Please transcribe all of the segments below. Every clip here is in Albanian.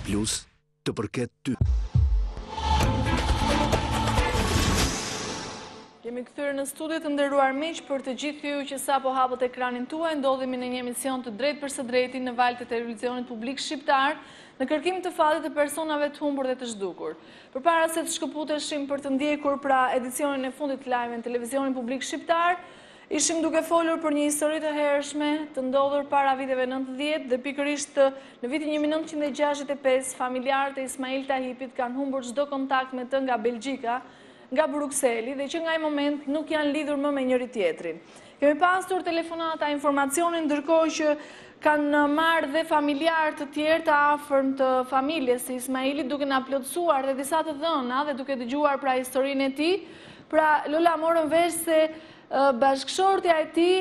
Plus të përket ty. Jemi kthyer në studio të nderuar miq për të gjithë ju që sapo hapët ekranin tuaj, ndodhemi në një emision të drejtë për së drejti në valët e televizionit publik shqiptar, në kërkim të fatit të personave të humbur dhe të zhdukur. Përpara se të shkëputeshim për të ndjekur pra edicionin e fundit të lajmeve në televizionin publik shqiptar, ishim duke folur për një histori të hershme të ndodhur para viteve 90 dhe pikërisht në vitin 1965 familjarët e Ismail Tahipit kanë humbur çdo kontakt me të nga Belgjika, nga Brukseli dhe që nga i moment nuk janë lidhur më me njëri tjetrin. Kemi pasur telefonata informacionin ndërkohë që kanë marrë dhe familjarë të tjerë të afërm të familjes së Ismailit duke na plotësuar dhe disa të dhëna dhe duke dëgjuar pra historinë e tij. Pra Lola morën vesh se bashkëshortja e tij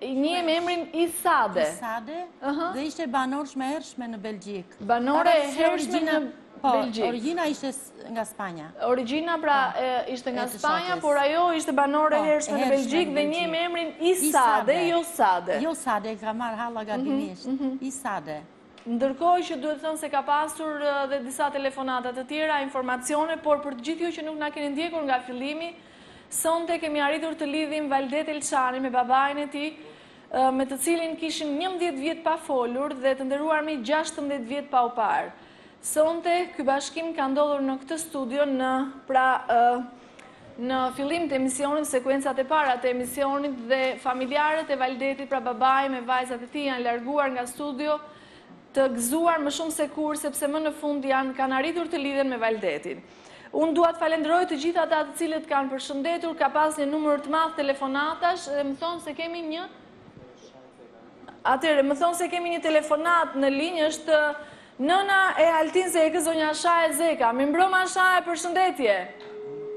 njeh me emrin Isade. Isade dhe ishte banorshme e hershme në Belgjik. Banore e hershme në Belgjik. Origjina ishte nga Spanja. Origjina pra ishte nga Spanja, por ajo ishte banore e hershme në Belgjik dhe njeh me emrin Isade, jo Sade. Jo Sade, ka marrë halla gabimisht. Isade. Ndërkohë që duhet thënë se ka pasur dhe disa telefonata të tjera, informacione, por për të gjithë ju që nuk na keni ndjekur nga fillimi, sonte kemi arritur të lidhim Valdet Elçani me babain e tij, me të cilin kishin 11 vjet pa folur dhe të nderuar me 16 vjet pa u parë. Sonte, ky bashkim ka ndodhur në këtë studio në fillim të emisionit, sekuencat e para të emisionit dhe familjarët e Valdetit, pra babai me vajzat e tij janë larguar nga studio të gëzuar më shumë se kur, sepse më në fund kanë arritur të lidhen me Valdetin. Unë dua të falenderoj të gjithë ata të cilët kanë përshëndetur, ka pas një numër të madh telefonatash dhe më thonë se kemi një një telefonat në linjë, është nëna e Altin Zekës, zonja Shae Zeka. Mirëmbrëma Shae, përshëndetje.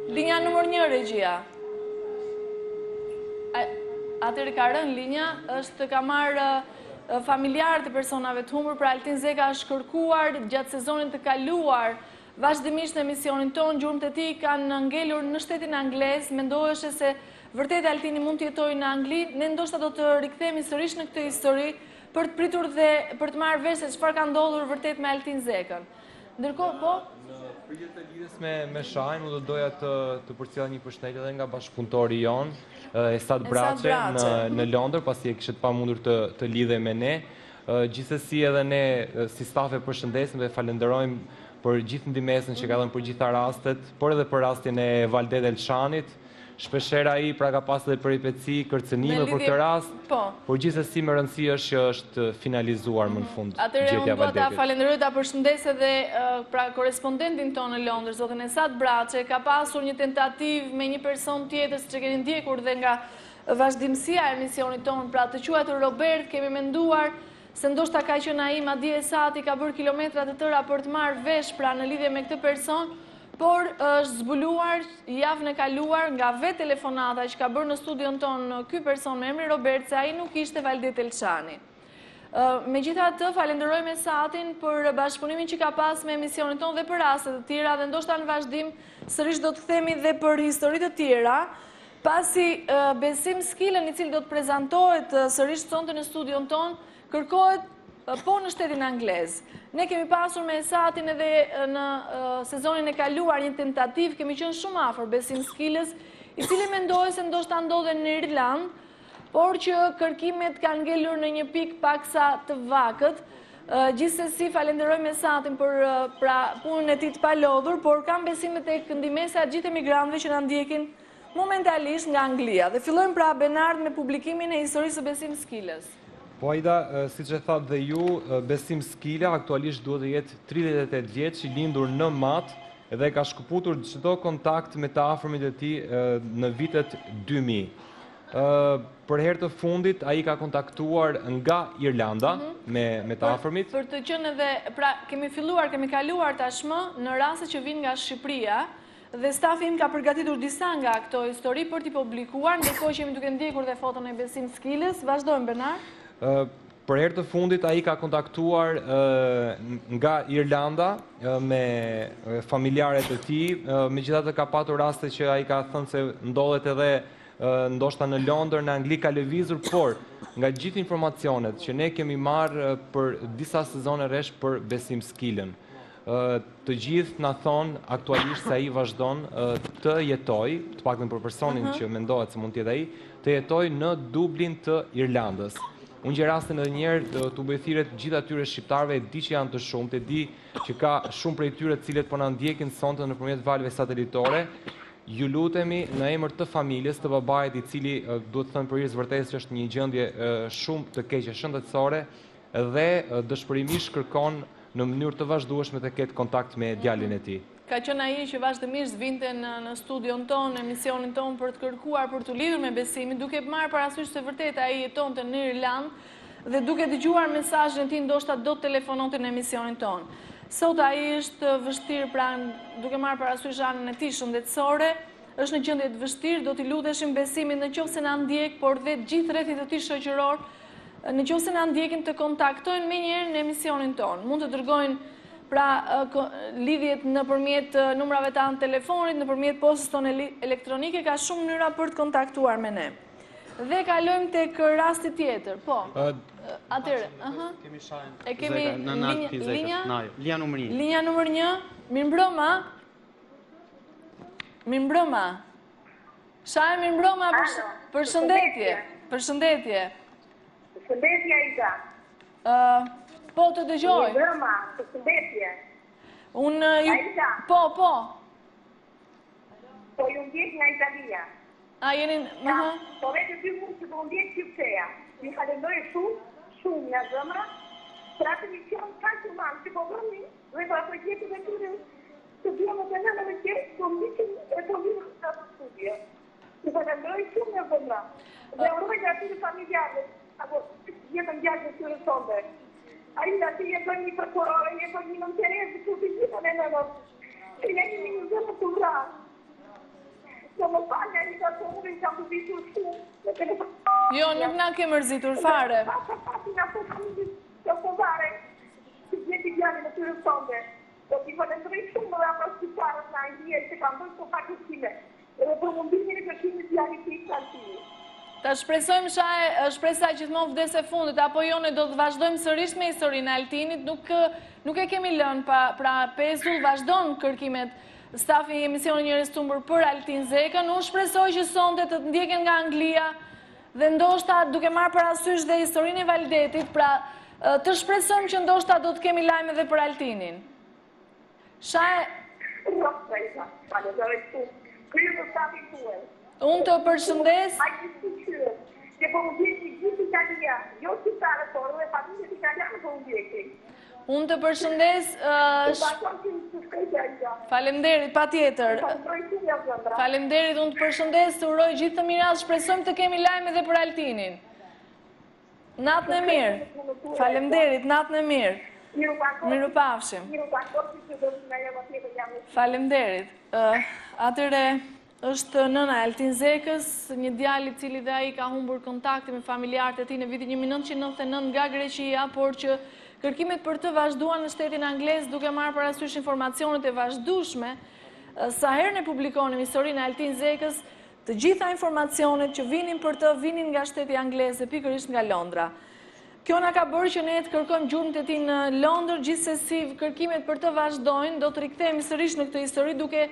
Linja numër 1, regjia. Atëherë ka rënë linja, ka marrë familjarë të personave të humbur, pra Altin Zeka është kërkuar gjatë sezonit të kaluar, vazhdimisht në emisionin tonë, gjurmët e tij kanë ngelur në shtetin anglez, mendoheshe se vërtet Altini mund të jetojë në Angli, ne ndoshta do të rikthehemi sërish në këtë histori për të pritur dhe për të marrë vesh se çfarë ka ndodhur vërtet me Altin Zekën. Ndërkohë, po? Në përgjithë të lidhjes me Shajn, unë do doja të përcjell një përshëndetje edhe nga bashkëpunëtori jon, Esad Braçe në Londër, pasi e kishte pamundur të lidhej me ne. Gjithsesi edhe ne si staf e përshëndesim dhe falenderojmë për gjithë ndihmën që ka dhënë për gjitha rastet, por edhe për rastin e Valdet Elçanit. Shpeshherë ai pra ka pasur edhe peripeci, kërcënime për këtë rast, por gjithsesi më rëndësi është që është finalizuar më në fund gjetja e Valdetit. Atëherë unë dua ta falenderoj, ta përshëndes edhe pra korrespondentin tonë në Londër, zotin Esad Braçe, ka pasur një tentativë me një person tjetër, siç e keni ndjekur dhe nga vazhdimësia e emisionit tonë, pra të quajtur Robert, kemi menduar se ndoshta ka qenë ai, madje Esati ka bërë kilometra të tëra për të marrë vesh pra në lidhje me këtë person, por është zbuluar javën e kaluar nga vetë telefonata që ka bërë në studion tonë ky person me emrin Robert, se ai nuk ishte Valdet Elçani. Megjithatë, falenderojmë Esatin për bashkëpunimin që ka pas me emisionin tonë dhe për raste të tjera dhe ndoshta në vazhdim sërish do të kthehemi dhe për histori të tjera, pasi Besim Skilën, i cili do të prezantohet sërish sonte në studion tonë, kërkohet po në shtetin anglez. Ne kemi pasur me Esatin edhe në sezonin e kaluar një tentativë, kemi qenë shumë afër Besim Skilës, i cili mendohej se ndoshta ndodhen në Irland, por që kërkimet kanë ngelur në një pikë paksa të vakët. Gjithsesi falenderojmë Esatin për pra punën e tij të palodhur, por kam besim tek ndihmesa gjithë emigrantëve që na ndjekin momentalisht nga Anglia. Dhe fillojmë pra Benard me publikimin e historisë së Besim Skilës. Po Aida, siç e thatë dhe ju, Besim Skila aktualisht duhet të jetë 38 vjeç, i lindur në Mat dhe ka shkëputur çdo kontakt me të afërmit e tij në vitet 2000. Për herë të fundit ai ka kontaktuar nga Irlanda me të afërmit. Për të qenë edhe, pra kemi kaluar tashmë në raste që vijnë nga Shqipëria dhe stafi im ka përgatitur disa nga këto histori për t'i publikuar, ndërkohë që jemi duke ndjekur dhe foton e Besim Skilës. Vazhdojmë Bernard. Për herë të fundit ai ka kontaktuar nga Irlanda me familjarët e tij, megjithatë ka patur raste që ai ka thënë se ndodhet edhe ndoshta në Londër, në Angli ka lëvizur, por nga gjithë informacionet që ne kemi marrë për disa sezone rresh për Besim Skilën, të gjithë na thonë aktualisht se ai vazhdon të jetoj, të paktën për personin që mendohet se mund të jetë ai, të jetoj në Dublin të Irlandës. Unë gjë rastin edhe njerë të bëjthiret gjithë atyre shqiptarëve, e di që janë të shumë, të di që ka shumë prej tyre cilët po na ndjekin sonte nëpërmjet valve satelitore. Ju lutemi në emër të familjes, të babait i cili duhet të thënë për hir vërtetës që është një gjendje shumë të keqe shëndetësore dhe dëshpërimisht kërkon në mënyrë të vazhdueshme të ketë kontakt me djalin e tij. Ka qenë ai që vazhdimisht vinte në studion tonë, në emisionin tonë për të kërkuar për të lidhur me besimin, duke marrë parasysh se vërtet ai jetonte në Irlandë dhe duke dëgjuar mesazhin e tij ndoshta do të telefononte në emisionin tonë. Sot ai është vështirë, pra duke marrë parasysh anën e tij shëndetësore, është në gjendje të vështirë, do t'i luteshim besimin nëse na ndjek, por dhe gjithë rrethit e tij shoqëror, nëse na ndjekin të kontaktojnë menjëherë në emisionin tonë. Mund të dërgojnë pra lidhjet nëpërmjet numrave tanë telefonit, nëpërmjet postës tonë elektronike, ka shumë mënyra për të kontaktuar me ne. Dhe kalojmë tek rasti tjetër. Po. Atëre, kemi shajin. E kemi linja numër 1. Linja numër 1. Mirëmbrëma. Mirëmbrëma. Shaj mirëmbrëma, përshëndetje. Përshëndetje. Përshëndetje Aida. Po të dëgjoj. Mirëmbrëma, përshëndetje. Aida. Po. Po ju ndjek nga Italia. A jeni, Po vetë dy mund që do ndjek Shqipëria. Ju falenderoj shumë nga zemra. Për atë mision kaq human që po bëni, dhe për ato gjithë të tyre të bëjmë të nëna me tjerë, do ndiqim e të vinë në ato studio. Ju falenderoj shumë nga zemra. Dhe uroj nga atyre familjarë, apo jetën gjallë në tyre sonde. Aida, ti jeton një prokurore, jeton një nëmëterezë, që të gjithë në nëmë. Që jeni një zëmë të vrarë. Do më falja një ka të uve, që të vitur shumë. Jo, nuk na ke mërzitur fare. Pati nga të familjes të pozare, që gjeti gjani në tyre sonde. Do t'i falendrej shumë dhe apër shqiparës nga indije, që kam bërë të fakustime. Edhe për mundimin e kërkimit gjani të i kaltimi. Ta shpresojmë shpresa gjithmonë vdes e fundit, apo jo ne do të vazhdojmë sërish me historinë e Altinit, nuk e kemi lënë, pra pezull vazhdojnë kërkimet stafi i emisionin Njerëz Tumbër për Altin Zekën. Unë shpresoj që sonte të ndjeken nga Anglia dhe ndoshta duke marrë parasysh dhe historinë e Valdetit, pra të shpresojmë që ndoshta do të kemi lajme edhe për Altinin. Unë të përshëndes. Që po më ndjeki gjithë Italia, jo shqiptare, por dhe familjet italiane po më ndjeki. Unë të përshëndes. Faleminderit, patjetër. Faleminderit, unë të përshëndes, të uroj gjithë të mirat, shpresojmë të kemi lajme edhe për Altinin. Natën e mirë. Faleminderit, natën e mirë. Miru pafshim. Faleminderit. Atëre është nëna Altin Zekës, një djalë i cili dhe ai ka humbur kontakte me familjarët e tij në vitin 1999 nga Greqia, por që kërkimet për të vazhduan në shtetin anglez duke marrë parasysh informacionet e vazhdueshme. Sa herë ne publikonim historinë e Altin Zekës, të gjitha informacionet që vinin për të vinin nga shteti anglez dhe pikërisht nga Londra. Kjo na ka bërë që ne të kërkojmë gjurmët e tij në Londër, gjithsesi kërkimet për të vazhdojnë, do të rikthehemi sërish në këtë histori duke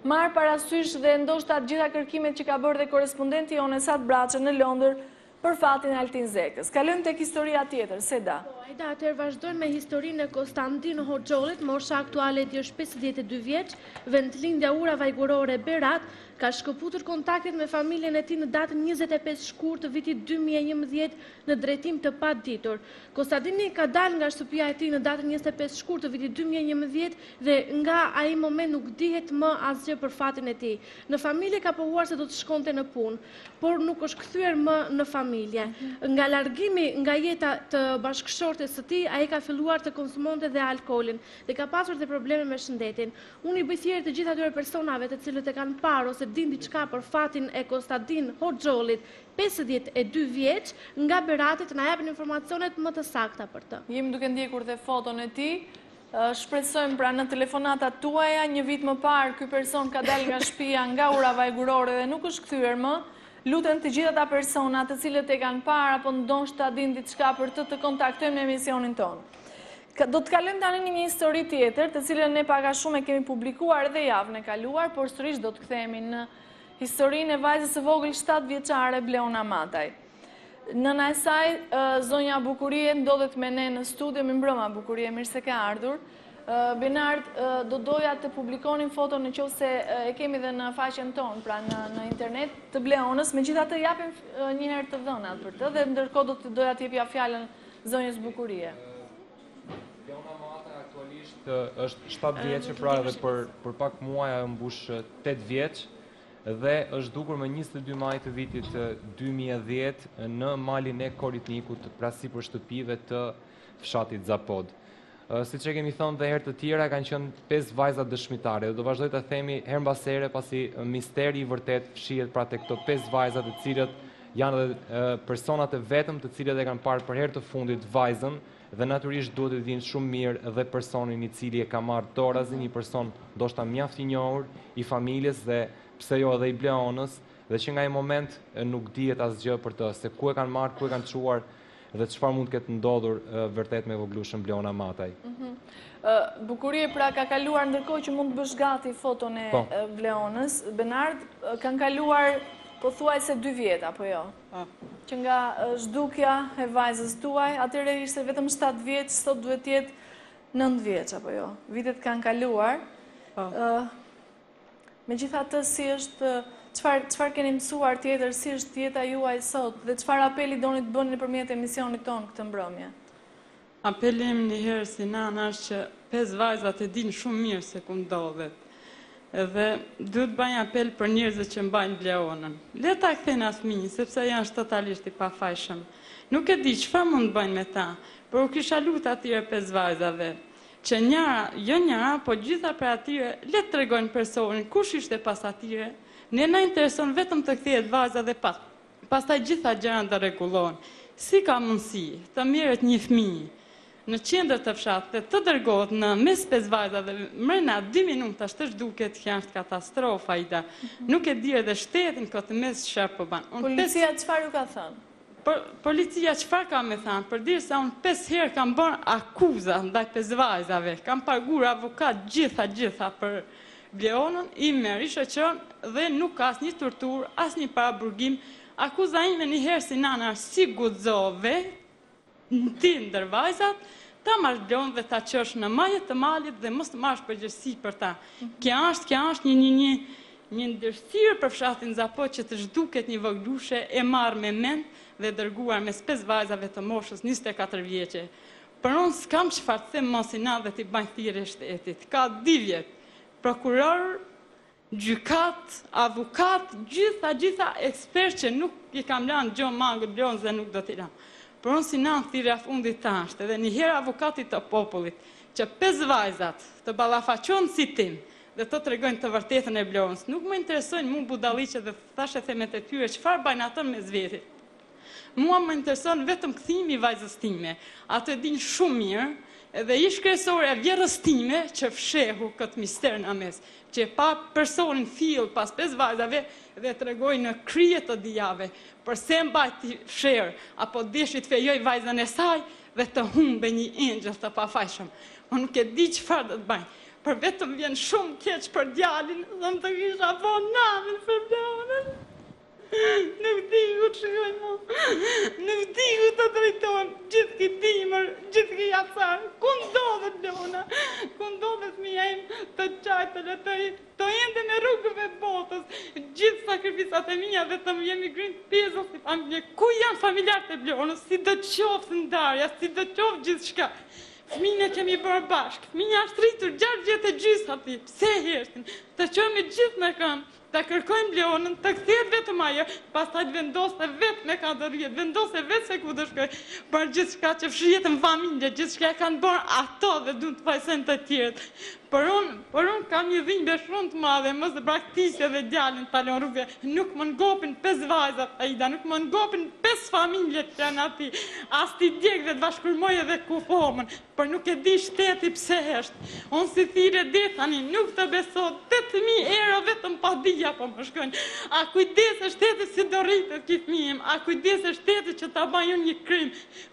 marrë parasysh dhe ndoshta të gjitha kërkimet që ka bërë dhe korespondenti jonë Esat Braçe në Londër për fatin e Altin Zekës. Kalojmë tek historia tjetër, Seda. Aida, atëherë vazhdojmë me historinë e Konstantin Hoxhollit, mosha aktuale e tij është 52 vjeç, vendlindja ura vajgurore Berat, ka shkëputur kontaktet me familjen e tij në datën 25 shkurt të vitit 2011 në drejtim të paditur. Konstantini ka dalë nga shtëpia e tij në datën 25 shkurt të vitit 2011 dhe nga ai moment nuk dihet më asgjë për fatin e tij. Në familje ka pohuar se do të shkonte në punë, por nuk është kthyer më në familje. Nga largimi nga jeta të bashkëshortes së tij, ai ka filluar të konsumonte dhe alkoolin dhe ka pasur dhe probleme me shëndetin. Unë i bëj thirrje të gjithë atyre personave të cilët e kanë parë ose din diçka për fatin e Konstantin Hoxhollit, 52 vjeç, nga Berati të na japin informacionet më të sakta për të. Jemi duke ndjekur dhe foton e tij. Shpresojmë pra në telefonatat tuaja, një vit më parë ky person ka dalë nga shtëpia nga ura vajgurore dhe nuk është kthyer më. Lutem të gjitha ata persona të cilët e kanë parë apo ndoshta din diçka për të kontaktojmë në emisionin tonë. Do të kalojmë tani në një histori tjetër, të cilën ne pak a shumë e kemi publikuar edhe javën e kaluar, por sërish do të kthehemi në historinë e vajzës së vogël 7 vjeçare Bleona Mataj. Nëna e saj, zonja Bukurie, ndodhet me ne në studio. Mi mbrëma Bukurie, mirë se ka ardhur. Benard, do doja të publikonim foton në qoftë se e kemi dhe në faqen tonë, pra në internet, të Bleonës, megjithatë japim një herë të dhënat për të, dhe ndërkohë do të doja të jepja fjalën zonjës Bukurie. Bleona Mataj aktualisht është 7 vjeçë, pra edhe për pak muaj ajo mbush 8 vjeç, dhe është dukur më 22 maj të vitit 2010 në malin e Koritnikut, pra sipër shtëpive të fshatit Zapod. Siç e kemi thënë dhe herë të tjera, kanë qenë 5 vajza dëshmitare, dhe do vazhdoj të themi her mbas here, pasi misteri i vërtet fshihet pra tek këto 5 vajza, të cilët janë edhe personat e vetëm të cilët e kanë parë për herë të fundit vajzën, dhe natyrisht duhet të dinë shumë mirë edhe personin i cili e ka marrë torazin, një person ndoshta mjaft i njohur i familjes dhe pse jo edhe i Bleonës, dhe që nga i moment nuk dihet asgjë për të, se ku e kanë marrë, ku e kanë çuar, dhe çfarë mund të ketë ndodhur vërtet me voglushën Bleona Mataj. Bukurie, pra ka kaluar, ndërkohë që mund të bësh gati foton e Bleonës, Benard, kanë kaluar pothuajse 2 vjet, apo jo? Që nga zhdukja e vajzës tuaj, atëherë ishte vetëm 7 vjeç, sot duhet të jetë 9 vjeç, apo jo? Vitet kanë kaluar. Megjithatë, si është, çfarë keni mësuar tjetër, si është jeta juaj sot, dhe çfarë apeli doni të bëni nëpërmjet emisionit tonë këtë mbrëmje? Apeli im një herë si nana është që 5 vajzat e dinë shumë mirë se ku ndodhet. Edhe duhet bëjnë apel për njerëzit që mbajnë Bleonën. Le ta kthejnë fëmijë, sepse janë totalisht i pafajshëm. Nuk e di çfarë mund të bëjnë me ta, por u kisha lutur atyre 5 vajzave që njëra, jo njëra, po gjitha për atyre, le të tregojnë personin, kush ishte pas atyre. Ne na intereson vetëm të kthehet vajza dhe pastaj gjitha gjërat të rregullohen. Si ka mundësi të merret një fëmijë në qendër të fshatit dhe të dërgohet në mes 5 vajzave mrena 2 minuta, është duket që është katastrofa ida. Nuk e di edhe shtetin këtë mes çfarë po bën. Policia çfarë ju ka thënë? Policia çfarë ka me thënë? Përderisa unë 5 herë kam bërë akuza ndaj 5 vajzave, kam paguar avokat gjitha për Bleonën, i merr i shoqëron dhe nuk ka asnjë torturë, asnjë paraburgim. Akuza ime një herë si nana, si guxove ti ndër vajzat, ta marrësh Bleonën dhe ta çosh në majë të malit dhe mos të marrësh përgjegjësi për ta. Kjo është një ndërthirë për fshatin Zapod që të zhduket një voglushe e marrë me mend dhe dërguar mes 5 vajzave të moshës 24 vjeçe. Për unë s'kam çfarë të them mos i na dhe t'i bajnë thirrje shtetit. Ka 2 vjet. Prokuror, gjykat, avokat, gjitha ekspert që nuk i kam lanë gjo mangët Bleonës dhe nuk do t'i lanë. Por unë si nanë thirrja fundit të ashtë, edhe njëherë avokatit të popullit, që 5 vajzat të ballafaqohen si tim, dhe të tregojnë të vërtetën e Bleonës. Nuk më interesojnë mu budalliqe dhe thashe themet e tyre, çfarë bajnë atën me zvetit. Mua më intereson vetëm kthimi i vajzës time. Atë e dinë shumë mirë, edhe ish kryesore e vjerrës time që fshehu këtë mister në mes, që pa personin fill pas 5 vajzave dhe tregoj në krye të dijave, përse mbajti fsherë, apo deshi të fejoj vajzën e saj dhe të humbe një engjëll të pafajshëm. Unë nuk e di çfarë do të bëj. Për vetëm vjen shumë keq për djalin, dhe më të kisha po namin për Bleonën. Nuk di ku të shkoj mu, nuk di ku të drejtojmë, gjithë ki dimër, gjithë ki jacar, ku ndodhet Bleona, ku ndodhet fëmija im të qajtële, të ende në rrugëve botës, gjithë sakrificat e mija dhe të më jemi grinë pjesës si familje, ku janë familjarët e Bleonës, si do qoftë ndarja, si do qoftë gjithë shka. Fëmijën e kemi bërë bashkë, fëmija është rritur 6 vjet e gjysmë aty, pse hersin, të qojmë gjithë në këmbë, të kërkojmë Bleonën, të kthehet vetëm ajo, pastaj të vendosë vetë me ka do rrihet, vendosë vetë se ku do shkoj, për gjithçka që fshihet në familje, gjithçka e kanë bërë ato dhe duhet të vajsojnë të tjerët. Por unë kam një dhimbje shumë të madhe, mos të braktisje dhe djalin talon rrugë, nuk më ngopin 5 vajzat, Aida, nuk më ngopin 5 familje që janë aty, as ti djeg dhe të bashkërmoj edhe kufomën, por nuk e di shteti pse është. Unë si thirrje deri tani nuk të besoj 8.000 euro vetëm pa dije shtëpia po më shkojnë. A kujdes e shteti si do rritet ki fëmijem, a kujdes e shteti që ta bajun një krim.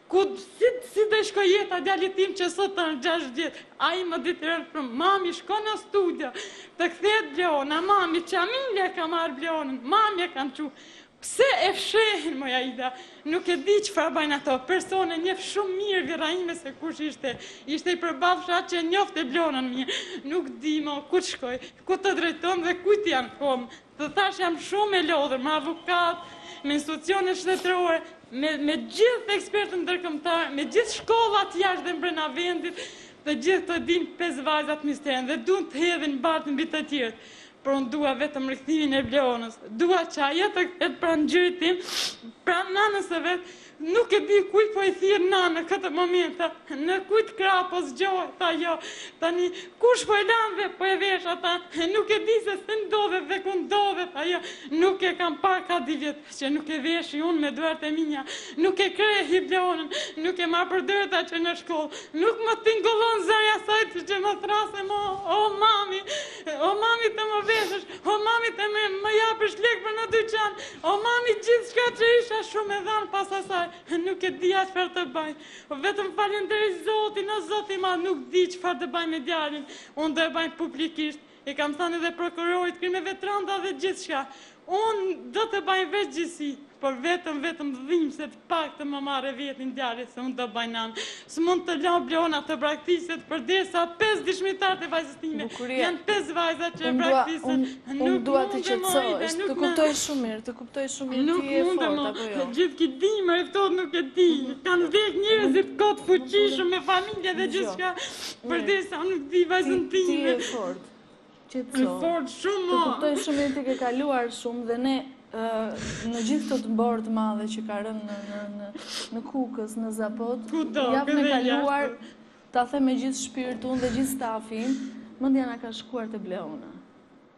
Si dhe shkoj jeta djalit tim që sot të në 6 vjetë, a i më ditërën për mami shko në studia, të këthet Bleona, mami që amilje ka marrë Bleonën, mami e kam që. Pse e fshehin, moja Ida? Nuk e di çfarë bajnë ato. Persone njeh shumë mirë vjera ime se kush ishte. Ishte i përballë fshat që njofte Bleonën mirë. Nuk di mo ku të shkoj, ku të drejton dhe kujt janë kom. Të thash jam shumë e lodhur, me avokat, me institucione shtetërore, me gjithë ekspertë ndërkombëtar, me gjithë shkollat jashtë dhe mbrenda vendit, të gjithë të dinë 5 vajzat misterën dhe duan të hedhin bartën mbi të tjerët. Por unë dua vetëm rikthimin e Bleonës. Dua që ajo të ketë pranë gjyrit tim, pranë nanës së vet. Nuk e di kujt po i thirr nana këtë moment. Në kujt krah po zgjohet ajo. Tani kush po e lan dhe po e vesh ata. Nuk e di se ndodhet dhe ku ndodhet ajo. Nuk e kam parë ka 10 vjet që nuk e veshi unë me duart e mia. Nuk e krehi Bleonën. Nuk e marr për dërta që në shkollë. Nuk më tingullon zarja saj që më thrasë o mami të më veshësh, o mami të më japësh lek për në dyqan, o mami gjithë shka që isha shumë e dhanë pas asaj, nuk e di çfarë të baj. Vetëm falenderoj Zotin, o Zoti i madh, nuk di çfarë të baj me djalin. Unë do e baj publikisht, e kam thënë edhe prokurorit, krimeve të rënda dhe gjithçka. Unë do të baj veç gjithësi. Por vetëm dhimbë se të pak të më marrë vjetin djalit se unë do baj nanë. Së mund të lau Bleona të braktiset përdesa 5 dishmitarët e vajzës time. Janë 5 vajza që e braktisen. Unë dua të qetësohesh, të kuptoj shumë mirë, ti je fort apo jo? Gjithë ki dimër e këtot nuk e di. Kanë vek njerëzit kot fuqishëm me familje dhe gjithçka. Përdesa unë nuk di vajzën time. Ti je fort. Qetëso. Fort shumë. Të kuptoj shumë mirë ti ke kaluar shumë dhe ne në gjithë të të mborë të madhe që ka rënë në Kukës, në Zapot, javën e kaluar, ta the me gjithë shpirtun dhe gjithë stafin, mendja na ka shkuar të Bleona.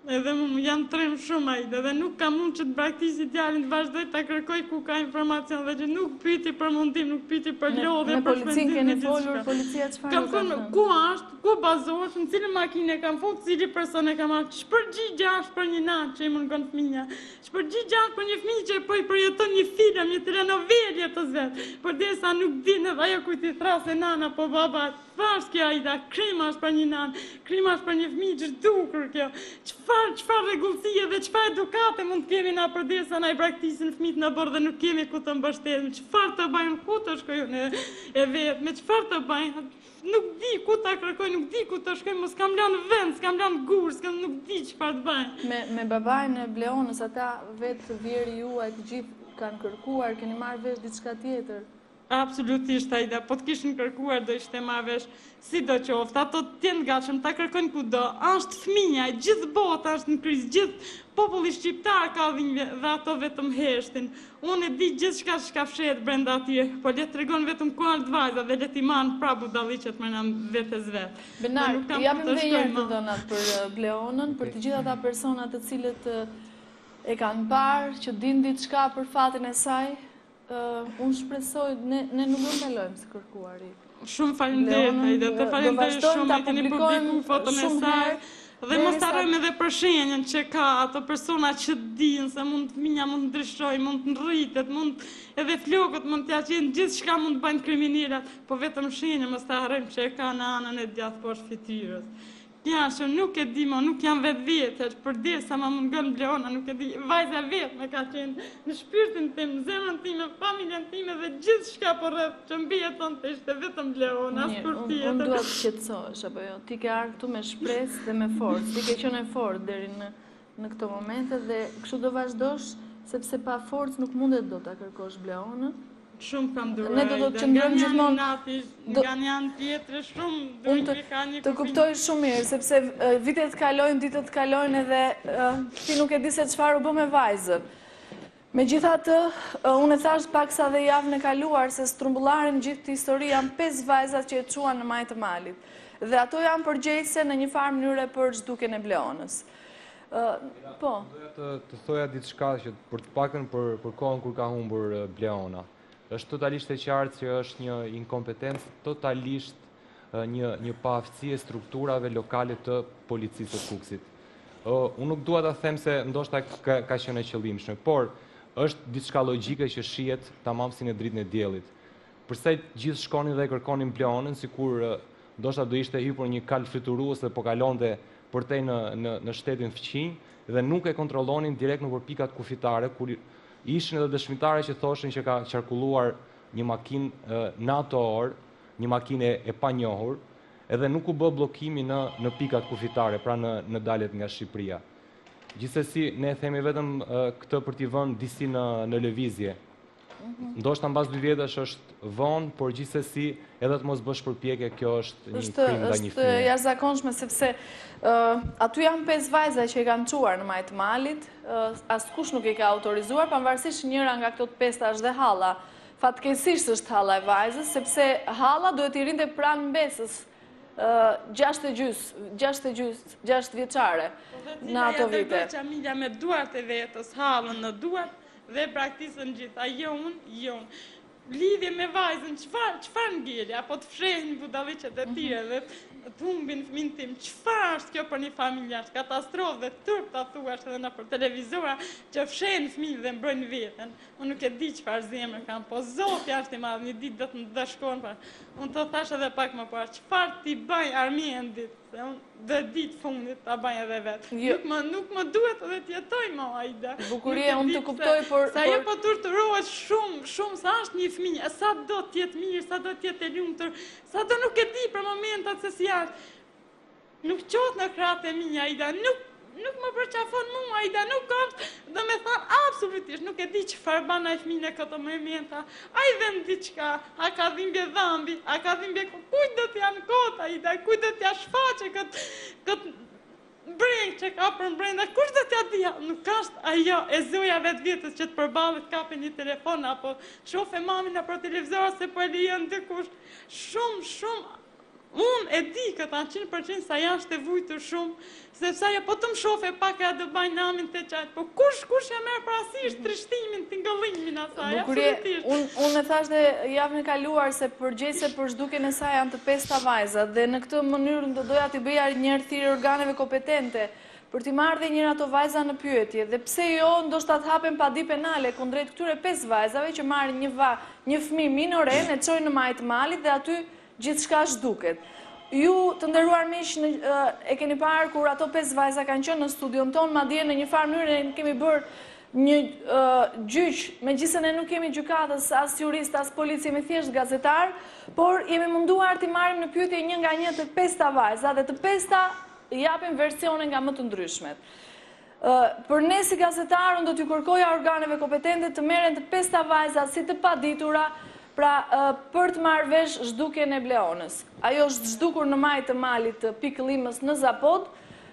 Edhe më janë trem shumë Aida dhe nuk ka mund që të braktisi djalin të vazhdoj të kërkoj ku ka informacion dhe që nuk pyti për mundim, nuk pyti për lodhe, për shpenzim. Me policin keni folur, policia çfarë kam thonë, ku ashtë, ku bazohesh, në cilë makine kam fut, cili person e kam ashtë, shpërgjigja është për një natë që i mungon fëmija, shpërgjigja është për një fëmijë që po i përjeton një film, një telenovelje të zvetë, për desa nuk dinë edhe ajo kujt i thrase nana po baba. Çfarë kjo Aida, krima është për një nanë, krima është për një fëmijë që zhdukur kjo. Çfarë rregullsie dhe çfarë edukate mund të kemi na përdesa na i braktisin fëmijët në bordë dhe nuk kemi ku të mbështetemi. Çfarë të bëjmë, ku të shkojmë e vet, me çfarë të bëjmë? Nuk di ku ta kërkoj, nuk di ku të shkojmë, mos kam lënë vend, s'kam lënë gur, nuk di çfarë të bëjmë. Me babain e Bleonës, ata vetë vjeri juaj të gjithë kanë kërkuar, keni marrë vesh diçka tjetër? Absolutisht, Aida, po të kishin kërkuar do ishte marrë vesh si do qoftë, ato t'jenë gatshëm, ta kërkojnë kudo, është fëmija, gjithë bota është në krizë, gjithë populli shqiptar ka dhimbje dhe ato vetëm heshtin. Unë e di gjithë shka fshehet brenda atje, po le të tregon vetëm ku është vajza dhe le t'i marrën pra budalliqet me në vetes vetë. Benar, japim dhe njerë të dhënat për Bleonën, për të gjitha ta personat të cilët e kanë parë, që din diçka për fatin e saj. Unë shpresoj, ne nuk do ndalojmë si kërkuari. Shumë faleminderit, Aida, të faleminderit shumë, e keni publikuar foton e saj. Dhe mos harrojmë edhe për shenjën që ka ato persona që dinë se fëmia mund të ndryshojë, mund të rritet, mund edhe flokët mund t'ja qenë gjithçka mund të bëjnë kriminalat, po vetëm shenjën mos ta harrojmë që e ka në anën e djathtë poshtë fytyrës. Ja, që nuk e di, nuk jam vetë vjetë, që përdesa ma mungon Bleona, nuk e di, vajza vetë me ka qenë në shpirtin tim, zemrën time, familjen time dhe gjithë shka për rrët që mbije tonë të ishte vetëm Bleona, as kur tjetër. Unë duhet të qetësohesh, apo jo, ti ke ardhur këtu me shpresë dhe me forcë, ti ke qenë fort deri në këto momente dhe kështu do vazhdosh, sepse pa forcë nuk mundet do ta kërkosh Bleonën. Shumë kam durë, ne do të qëndrojmë gjithmonë nga një anë tjetër shumë duhet të ka një të kuptoj shumë mirë, sepse vitet kalojnë, ditët kalojnë edhe ti nuk e di se çfarë u bë me vajzën. Megjithatë, unë e thash paksa dhe javën e kaluar se strumbullarin gjithë të histori janë 5 vajzat që e çuan në majtë të malit. Dhe ato janë përgjegjëse në një farë mënyre për zhdukjen e Bleonës. Po. Doja të thoja diçka që për të paktën për kohën kur ka humbur Bleona. Është totalisht e qartë që është një inkompetencë, totalisht një paaftësi e strukturave lokale të policisë të Kukësit. Unë nuk dua ta them se ndoshta ka qenë e qëllimshme, por është diçka logjike që shihet tamam si në dritën e diellit. Përse gjithë shkonin dhe kërkonin Bleonën, sikur ndoshta do ishte hyrë një kal fluturues dhe po kalonte përtej në shtetin fqinj dhe nuk e kontrollonin direkt nëpër pikat kufitare, kur ishin edhe dëshmitare që thoshin që ka qarkulluar një makinë NATO-or, një makinë e panjohur, edhe nuk u bë bllokimi në pikat kufitare, pra në daljet nga Shqipëria. Gjithsesi, ne themi vetëm këtë për t'i vënë disi në lëvizje. Ndoshta mbas 2 vjetësh është vonë, por gjithsesi edhe të mos bësh përpjekje, kjo është një krim ndaj një Është jashtëzakonshme sepse aty janë 5 vajza që i kanë çuar në majtë malit, askush nuk i ka autorizuar, pavarësisht njëra nga këto 5 është dhe halla. Fatkeqësisht është halla e vajzës, sepse halla duhet i rinte pranë mbesës 6 vjeçare në ato vite. Familja me duart e vetës, hallën në duart dhe praktikën gjitha, jo unë. Lidhje me vajzën, çfarë ngjelje, apo të fshehin budalliqet e tjera dhe të humbin fëmin tim, çfarë është kjo për një familje, është katastrofë dhe turp ta thuash edhe nëpër televizora që fshehin fëmijë dhe mbrojnë veten. Unë nuk e di çfarë zemër kanë, po Zoti është i madh, një ditë do të më dashkon, unë të thash edhe pak më parë, çfarë ti bëj armiendit, se unë dhe ditë fundit ta bëj edhe vetë. Nuk më duhet edhe të jetoj më, Aida. Bukurie, unë të kuptoj, por... Sa jo po turturohet shumë, sa është një fëmijë, sa do t'jetë mirë, sa do t'jetë e lumtur, sa do nuk e di për momentat se si janë. Nuk qot në kratë e minja, Aida, nuk më përqafon mua, Aida, nuk është, dhe me thanë, absolutisht, nuk e di që farë bana e fëmijë në këto momenta, a i vend diqka, a ka dhimbje dhambi, a ka dhimbje, kujt do t'ja në kota, Aida, kujt do t'ja shfaqe këtë breng që ka për brenda, kush do t'ja dhja? Nuk është ajo e zoja vetë vjetës që të përballet kape një telefon, apo shofe mamin në për televizor, se po e lijen dikush, shumë, unë e di këta 100% sa janë shtevujtur shumë, sepse ajo po të më shofe pak e a do bajnë namin të qajtë, po kush e merë parasysh trishtimin, tingëllimin asaj, absolutisht. Unë e thash dhe javën e kaluar se përgjese për zhdukjen e saj janë të 5 vajza dhe në këtë mënyrë do doja t'i bëja një thirrje organeve kompetente për t'i marrë dhe njëra ato vajza në pyetje dhe pse jo ndoshta të hapen padi penale kundrejt këtyre 5 vajzave që marrin një fëmijë minoren e çojnë në majtë malit dhe aty gjithçka zhduket. Ju të nderuar miq e keni parë kur ato 5 vajza kanë qenë në studion ton, madje në një farë mënyrë ne kemi bërë një gjyq, megjithëse ne nuk kemi gjykatës as jurist as polici, jemi thjesht gazetar, por jemi munduar t'i marrim në pyetje një nga një të 5 vajza dhe të 5 japin versione nga më të ndryshmet. Për ne si gazetar, unë do t'ju kërkoja organeve kompetente të merren të 5 vajza si të paditura, pra për të marrë vesh zhdukjen e Bleonës. Ajo është zhdukur në majtë të malit të Pikëllimës në Zapod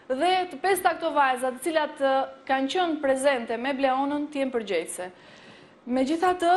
dhe të 5 këto vajza të cilat kanë qenë prezente me Bleonën të jenë përgjegjëse. Megjithatë,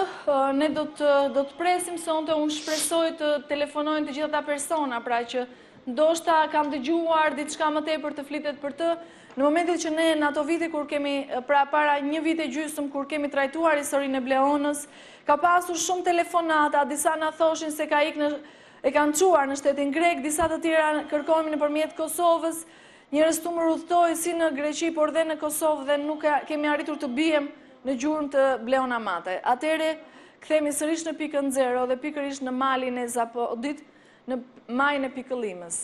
ne do të presim sonte, unë shpresoj të telefonojnë të gjitha ata persona, pra që ndoshta kanë dëgjuar diçka më tepër të flitet për të. Në momentin që ne në ato vite kur kemi, pra para 1 vit e gjysmë kur kemi trajtuar historinë e Bleonës, ka pasur shumë telefonata, disa na thoshin se e kanë çuar në shtetin grek, disa të tjera kërkojmë nëpërmjet Kosovës, njerëz tu më udhtoi si në Greqi, por dhe në Kosovë dhe nuk kemi arritur të bijem në gjurmë të Bleona Mate. Atëherë kthehemi sërish në pikën 0 dhe pikërisht në malin e Zapodit, në majën e Pikëllimës.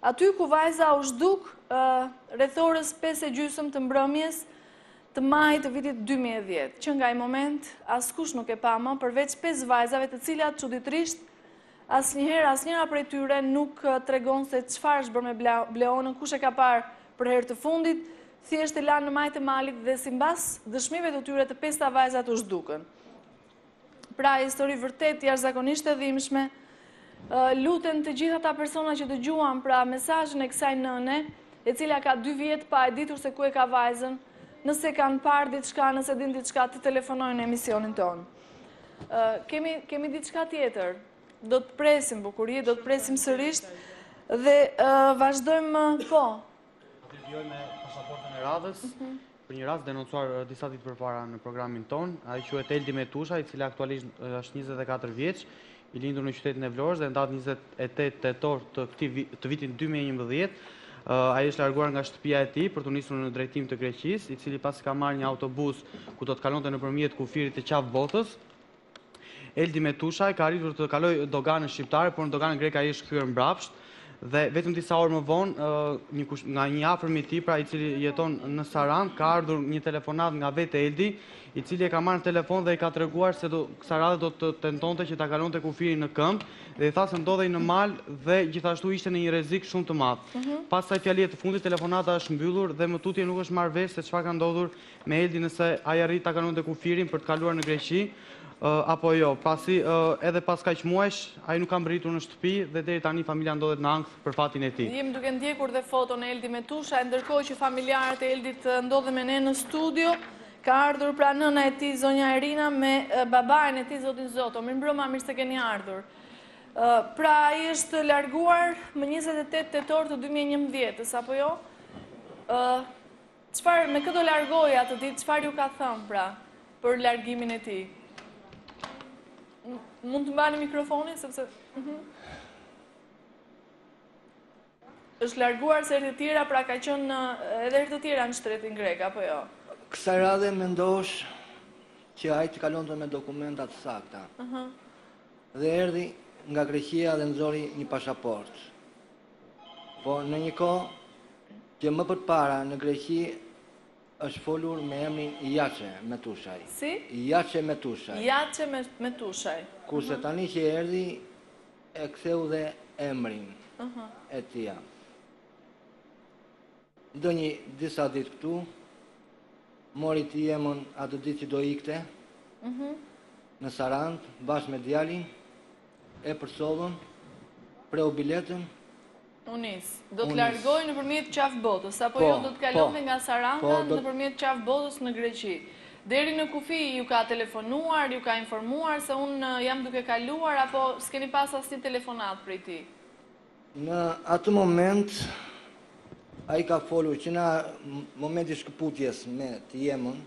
Aty ku vajza u zhduk rreth orës 5:30 të mbrëmjes të majit të vitit 2010, që nga i moment askush nuk e pa më përveç 5 vajzave të cilat çuditërisht asnjëra prej tyre nuk tregon se çfarë është bërë me Bleonën, kush e ka parë për herë të fundit, thjesht e lanë në majtë të malit dhe simbas dëshmive të tyre të 5 vajzat u zhdukën. Pra, histori vërtet jashtëzakonisht e dhimbshme. Lutem të gjitha ata persona që dëgjuan pra mesazhin e kësaj nëne, e cila ka 2 vjet pa e ditur se ku e ka vajzën, nëse kanë parë diçka, nëse din diçka, të telefonojnë në emisionin tonë. Kemi diçka tjetër. Do të presim Bukurie, do të presim sërish dhe vazhdojmë po. Do të vjoj me pasaportën e radhës. Për një rast denoncuar disa ditë përpara në programin ton, ai quhet Eldi Metusha, i cili aktualisht është 24 vjeç, i lindur në qytetin e Vlorës dhe në datë 28 tetor të vitit 2011, Ai është larguar nga shtëpia e tij për të nisur në drejtim të Greqisë, i cili pasi ka marrë një autobus ku do të kalonte nëpërmjet kufirit të qafë botës. Eldi Metushaj ka arritur të kalojë doganën shqiptare, por në doganën greke ai është kthyer mbrapsht. Dhe vetëm disa orë më vonë, nga një afërm i tij, pra i cili jeton në Sarandë, ka ardhur një telefonat nga vetë Eldi, i cili e ka marrë në telefon dhe i ka treguar se kësaj radhe do të tentonte që ta kalonte kufirin në këmbë dhe i tha se ndodhej në mal dhe gjithashtu ishte në një rrezik shumë të madh. Pas kësaj fjalie të fundit, telefonata është mbyllur dhe më tutje nuk është marrë vesh se çfarë ka ndodhur me Eldi, nëse ai arrit ta kalonte kufirin për të kaluar në Greqi apo jo, pasi edhe pas kaq muajsh ai nuk ka mbërritur në shtëpi dhe deri tani familja ndodhet në ankth për fatin e tij. Jemi duke ndjekur dhe foton e Eldi Metusha, ndërkohë që familjarët e Eldit ndodhen me ne në studio. Ka ardhur pra nëna e tij, zonja Erina, me babain e tij, zotin Zoto. Mirëmbrëma, mirë se keni ardhur. Pra ai është larguar më 28 tetor të 2011, apo jo? Çfarë me këto largoja atë ditë, çfarë ju ka thënë pra për largimin e tij? Mund të mbani mikrofonin, sepse... është larguar se herë të tjera, pra ka qenë edhe herë të tjera në shtretin grek, apo jo? Kësaj radhe mendosh që ai të kalonte me dokumentat sakta. Dhe erdhi nga Greqia dhe nxori një pasaport. Po në një kohë që më përpara në Greqi është folur me emrin Jaçe Metushaj. Si? Jaçe Metushaj. Jaçe Metushaj. Kurse tani që erdhi e ktheu dhe emrin e tij. Ndonjë disa ditë këtu, mori të jemën atë ditë që do ikte në Sarandë, bashkë me djalin, e përsodhën, preu biletën. Unis, do të largojë nëpërmjet qafë botës, apo jo do të kalonte nga Saranda nëpërmjet qafë botës në Greqi. Deri në kufi ju ka telefonuar, ju ka informuar se unë jam duke kaluar, apo s'keni pas asnjë telefonat prej tij? Në atë moment, ai ka folur që në momenti shkëputjes me të jemën,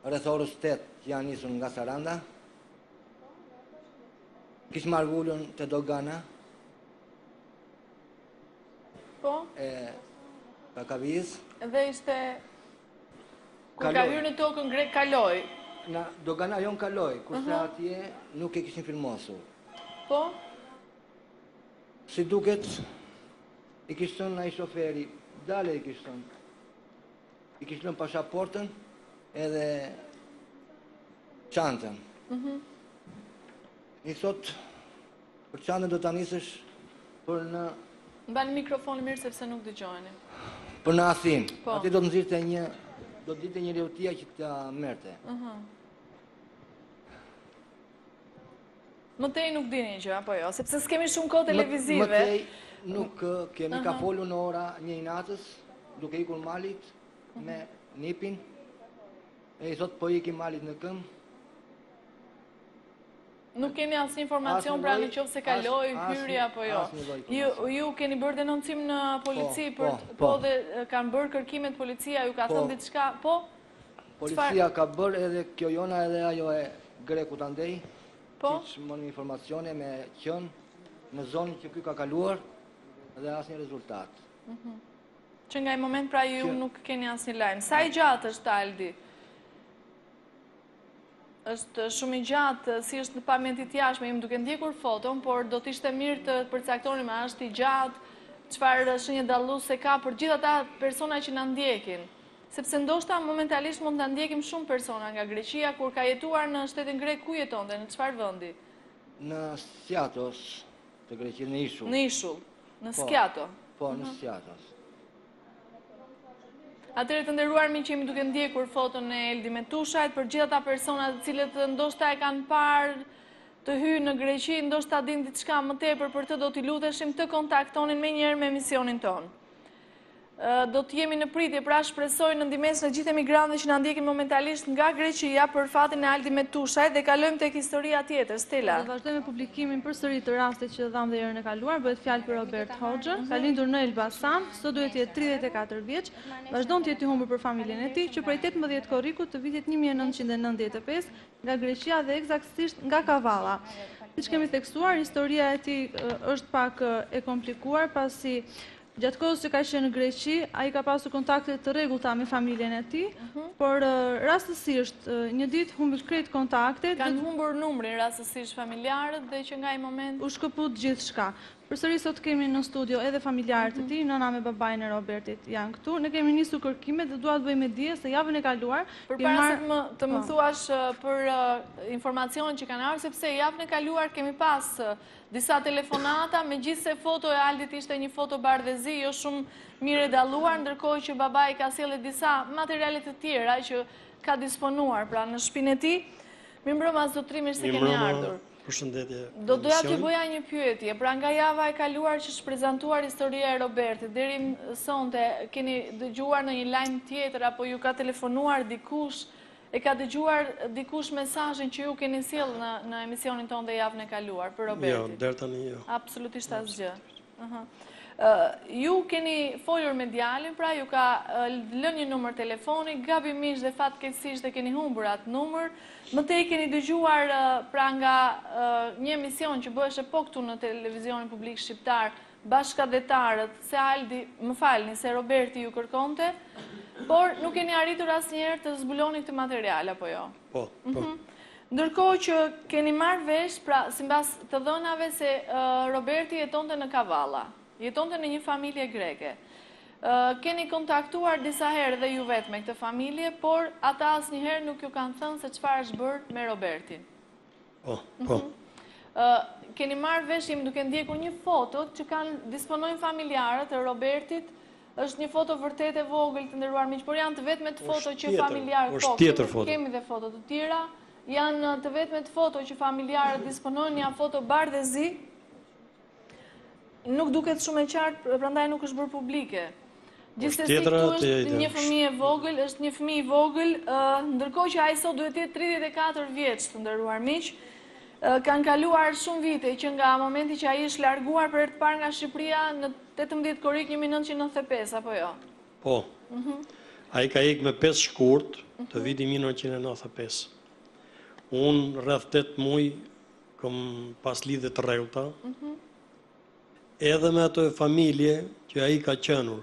rreth orës 8 janë nisur nga Saranda, kishë marrë ullën të dogana, e Kakaviz. Dhe ishte... Kur ka hyrë në tokën grek, kaloi? Në dogana jonë kaloi, kurse atje nuk e kishin filmosur. Po? Si duket, i kishtë thënë ai shoferi, dale i kishtë thënë. I kishtë lënë pasaportën edhe çantën. I thot, për çantën do ta nisësh për në... Mbani mikrofonin mirë sepse nuk dëgjojeni. Për në Athinë. Ati do të nxirrte do të ditë një reutia që ta merrte. Më tej nuk dini gjë, apo jo? Sepse s'kemi shumë kohë televizive. Më tej nuk kemi ka folur në ora 1 natës, duke ikur malit me nipin, e i thot po ikim malit në këmbë. Nuk keni asnjë informacion pra në qoftë se kaloi hyrje apo jo. Ju keni bërë denoncim në polici po dhe kanë bërë kërkimet policia, ju ka thënë diçka, po? Policia ka bërë edhe kjo jona edhe ajo e Grekut andej. Po? Që më një informacione me qënë në zonën që ky ka kaluar dhe asnjë rezultat. Që nga i moment pra ju nuk keni asnjë lajm. Sa i gjatë është Aldi? Është shumë i gjatë, si është në pamjentit jashtme, jemi duke ndjekur foton, por do të ishte mirë të përcaktonim a është i gjatë, çfarë shenjë dalluese ka për gjithë ata persona që na ndjekin. Sepse ndoshta momentalisht mund ta ndjekim shumë persona nga Greqia kur ka jetuar në shtetin grek, ku jetonte, në çfarë vendi? Në Skiathos të Greqisë, në Ishull. Në Ishull, në Skiato. Po, në Skiathos. Atëherë të nderuar miq, jemi duke ndjekur foton e Eldi Metushajt për gjithë ata persona të cilët ndoshta e kanë parë të hyjë në Greqi, ndoshta din diçka më tepër për të, do t'i luteshim të kontaktonin menjëherë me emisionin ton. Do të jemi në pritje, pra shpresoj në ndihmën e gjithë emigrantëve që na ndjekin momentalisht nga Greqia për fatin e Aldi Metushajt dhe kalojmë tek historia tjetër. Stella. Do vazhdojmë me publikimin përsëri të rastit që dham dhe herën e kaluar, bëhet fjalë për Robert Hoxhën, ka lindur në Elbasan, sot duhet të jetë 34 vjeç, vazhdon të jetë i humbur për familjen e tij, që prej 18 korrikut të vitit 1995 nga Greqia dhe eksaktësisht nga Kavala. Siç kemi theksuar, historia e tij është pak e komplikuar pasi Gjatë kohës që ka qenë në Greqi, ai ka pasur kontakte të rregullta me familjen e tij, por rastësisht një ditë humbi krejt kontaktet. Kanë humbur numrin rastësisht familjarët dhe që nga ai moment u shkëput gjithçka. Përsëri sot kemi në studio edhe familjarët e tij, nëna me babain e Robertit janë këtu. Ne kemi nisur kërkimet dhe dua të bëjmë dije se javën e kaluar përpara se të më thuash për informacionin që kanë ardhur, sepse javën e kaluar kemi pas disa telefonata, megjithse foto e Aldit ishte një foto bardhëzi, jo shumë mirë e dalluar, ndërkohë që babai ka sjellë disa materiale të tjera që ka disponuar pra në shtëpinë e tij. Mirëmbrëma zotëri, se keni ardhur. Përshëndetje. Do doja t'ju bëja një pyetje, pra nga java e kaluar që është prezantuar historia e Robertit, deri sonte keni dëgjuar në një lajm tjetër apo ju ka telefonuar dikush, e ka dëgjuar dikush mesazhin që ju keni sjell në emisionin tonë dhe javën e kaluar për Robertin? Jo, deri tani jo. Absolutisht asgjë. Ju keni folur me djalin, pra ju ka lënë një numër telefoni, gabimisht dhe fatkeqësisht e keni humbur atë numër. Më tej keni dëgjuar pra nga një emision që bëhej po këtu në televizionin publik shqiptar, bashkëdhetarët, se Aldi, më falni, se Roberti ju kërkonte, por nuk keni arritur asnjëherë të zbuloni këtë material apo jo? Po. Ndërkohë që keni marrë vesh, pra sipas të dhënave se Roberti jetonte në Kavalla. Jetonte në një familje greke. Keni kontaktuar disa herë dhe ju vetë me këtë familje, por ata asnjëherë nuk ju kanë thënë se çfarë është bërë me Robertin. Po. Keni marrë vesh, duke ndjekur një foto që disponojnë familjarët e Robertit, është një foto vërtet e vogël të nderuar miq, por janë të vetmet foto që familjarët kemi dhe foto të tjera, janë të vetmet foto që familjarët disponojnë, janë foto bardhëzi. Nuk duket shumë e qartë, prandaj nuk është bërë publike. Gjithsesi këtu është një fëmijë e vogël, është një fëmijë i vogël, ndërkohë që ai sot duhet të jetë 34 vjeç, të nderuar miq. Kanë kaluar shumë vite që nga momenti që ai është larguar për herë të parë nga Shqipëria në 18 korrik 1995 apo jo? Po. Ai ka ikë me 5 shkurt të vitit 1995. Unë rreth 8 muaj kam pas lidhje të rregullta. Edhe me ato familje që ai ka qenur.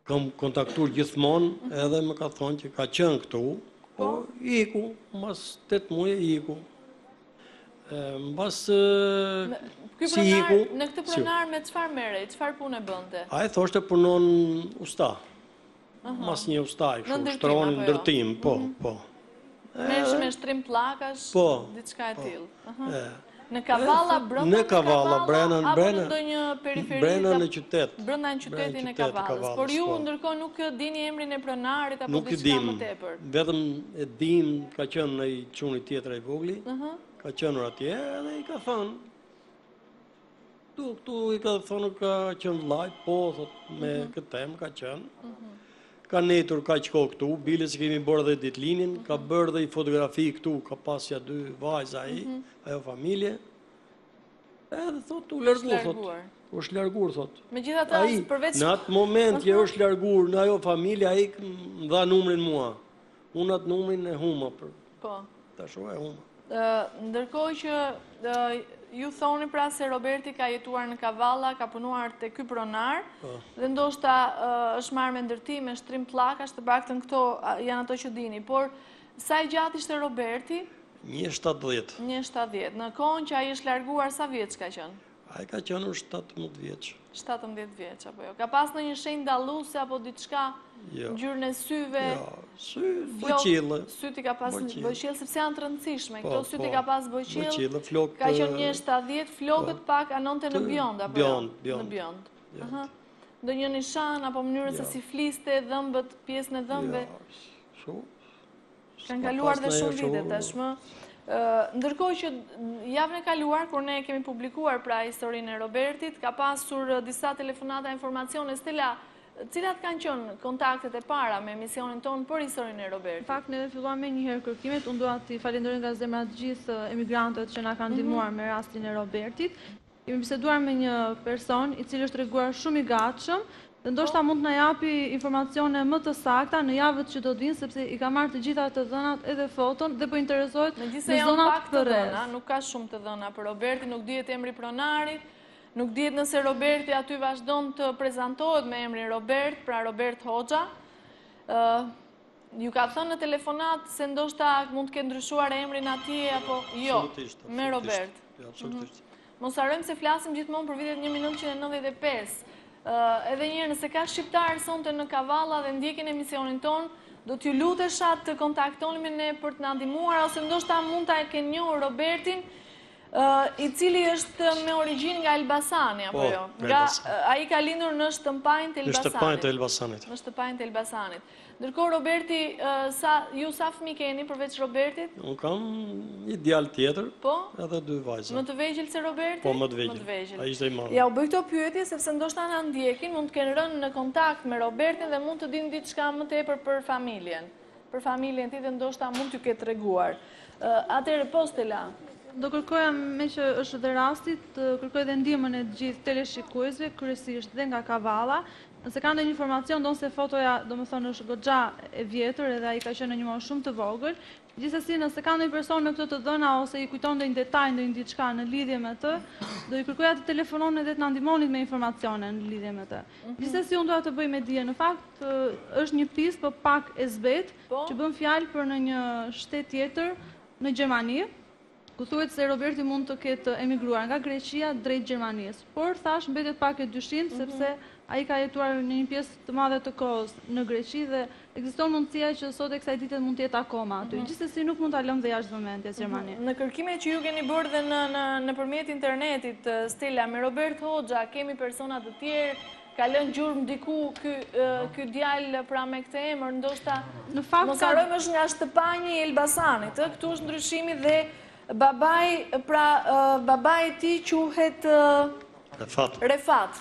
Kam kontaktuar gjithmonë edhe më ka thonë që ka qenë këtu, po iku, mbas 8 muaj iku. Mbas si iku. Në këtë pronar me çfarë merrej, çfarë punë bënte? Ai thoshte punon usta. Mas një ustaj, shtronin ndërtim, po. Merresh me shtrim pllakash, diçka e tillë. Në Kavalla, në Kavalla, brenda apo në ndonjë periferi? Brenda në qytet. Brenda në qytetin e Kavallës. Por ju ndërkohë nuk dini emrin e pronarit apo diçka më tepër? Vetëm e dim ka qenë në çuni tjetër ai vogli. Ka qenur atje dhe i ka thënë. Këtu i ka thënë ka qenë vllaj, po thot me këtë temë ka qenë. Ka netur ka qko këtu, bile që kemi bërë dhe ditëlinin, ka bërë dhe i fotografi këtu, ka pasja 2 vajza ajo familje. Edhe thot, u largur, thot. U është largur, thot. Megjithatë, përveç... Në atë moment që është largur në ajo familje, ai më dha numrin mua. Unë atë numrin e huma. Po. Ta shoh e huma. Ndërkohë që ju thoni pra se Roberti ka jetuar në Kavalla, ka punuar te ky pronar, dhe ndoshta është marrë me ndërtim, me shtrim pllakash, të paktën këto janë ato që dini, por sa i gjatë ishte Roberti? 1.70. 1.70. Në kohën që ai është larguar, sa vjeç ka qenë? Ai ka qenë 17 vjeç. 17 vjeç apo jo. Ka pas ndonjë shenjë dalluese apo diçka? Ngjyrën e syve? Sy, bëqillë. Syti ka pas bëqillë, sepse janë të rëndësishme. Këto syti ka pas bëqillë, flokë. Ka qenë 1.70, flokët pak anonte në bjond, apo jo? Në bjond. Ndonjë nishan, apo mënyrën se si fliste, dhëmbët, pjesën e dhëmbëve? Kanë kaluar dhe shumë vite tashmë. Ndërkohë që javën e kaluar, kur ne kemi publikuar pra historinë e Robertit, ka pasur disa telefonata informacione. Stella, cilat kanë qenë kontaktet e para me emisionin tonë për historinë e Robertit? Në fakt, ne filluam me njëherë kërkimet, unë dua t'i falenderoj nga zemra të gjithë emigrantët që na kanë ndihmuar me rastin e Robertit. Kemi biseduar me një person i cili është treguar shumë i gatshëm, dhe ndoshta mund të na japi informacione më të sakta në javët që do të vinë, sepse i ka marrë të gjitha të dhënat edhe foton dhe po interesohet në zonat të rreth. Nuk ka shumë të dhëna për Robertin, nuk dihet emri pronarit. Nuk dihet nëse Roberti aty vazhdon të prezantohet me emrin Robert, pra Robert Hoxha. Ju ka thënë në telefonat se ndoshta mund të ketë ndryshuar emrin atij apo jo, me Robert. Absolutisht. Mos harrojmë se flasim gjithmonë për vitet 1995. Edhe njërë, nëse ka shqiptarë sonte në Kavalla dhe ndjekin emisionin ton, do t'ju lutesha të kontaktoni me ne për të na ndihmuar, ose ndoshta mund ta kenë njohur Robertin, i cili është me origjinë nga Elbasani, apo jo? Ai ka lindur në shtëpajin të Elbasanit. Në shtëpajin të Elbasanit. Ndërkohë Roberti, ju sa fëmijë keni përveç Robertit? Unë kam një djalë tjetër, po? Edhe 2 vajza. Më të vegjël se Roberti? Po, më të vegjël. Ai ishte i madh. Ja, u bëj këto pyetje sepse ndoshta na ndjekin, mund të kenë rënë në kontakt me Robertin dhe mund të dinë diçka më tepër për familjen. Për familjen tjetër ndoshta mund t'ju ketë treguar. Atëherë, po Stella. Do kërkoja me që është dhe rastit, të kërkoj dhe ndihmën e gjithë teleshikuesve, kryesisht dhe nga Kavalla. Nëse ka ndonjë informacion, do se fotoja, do më thonë, është goxha e vjetër edhe ai ka qenë në një moshë shumë të vogël. Gjithsesi, nëse ka ndonjë person në këto të dhëna ose i kujton ndonjë detaj, ndonjë diçka në lidhje me të, do i kërkoja të telefonon edhe të na ndihmonit me informacione në lidhje me të. Gjithsesi, unë dua të bëj me dije, në fakt është një pistë po pak e zbet, që bën fjalë për në një shtet tjetër në Gjermani, ku thuhet se Roberti mund të ketë emigruar nga Greqia drejt Gjermanisë. Por thash mbetet pak e dyshimt sepse ai ka jetuar në një pjesë të madhe të kohës në Greqi dhe ekziston mundësia që sot e kësaj dite mund të jetë akoma aty. Gjithsesi nuk mund ta lëm dhe jashtë vëmendjes Gjermani. Në kërkimet që ju keni bërë dhe nëpërmjet internetit, Stella, me Robert Hoxha, kemi persona të tjerë, ka lënë gjurmë diku ky djalë pra me këtë emër, ndoshta mos harrojmë është nga shtëpani i Elbasanit, këtu është ndryshimi dhe babai i tij quhet Refat.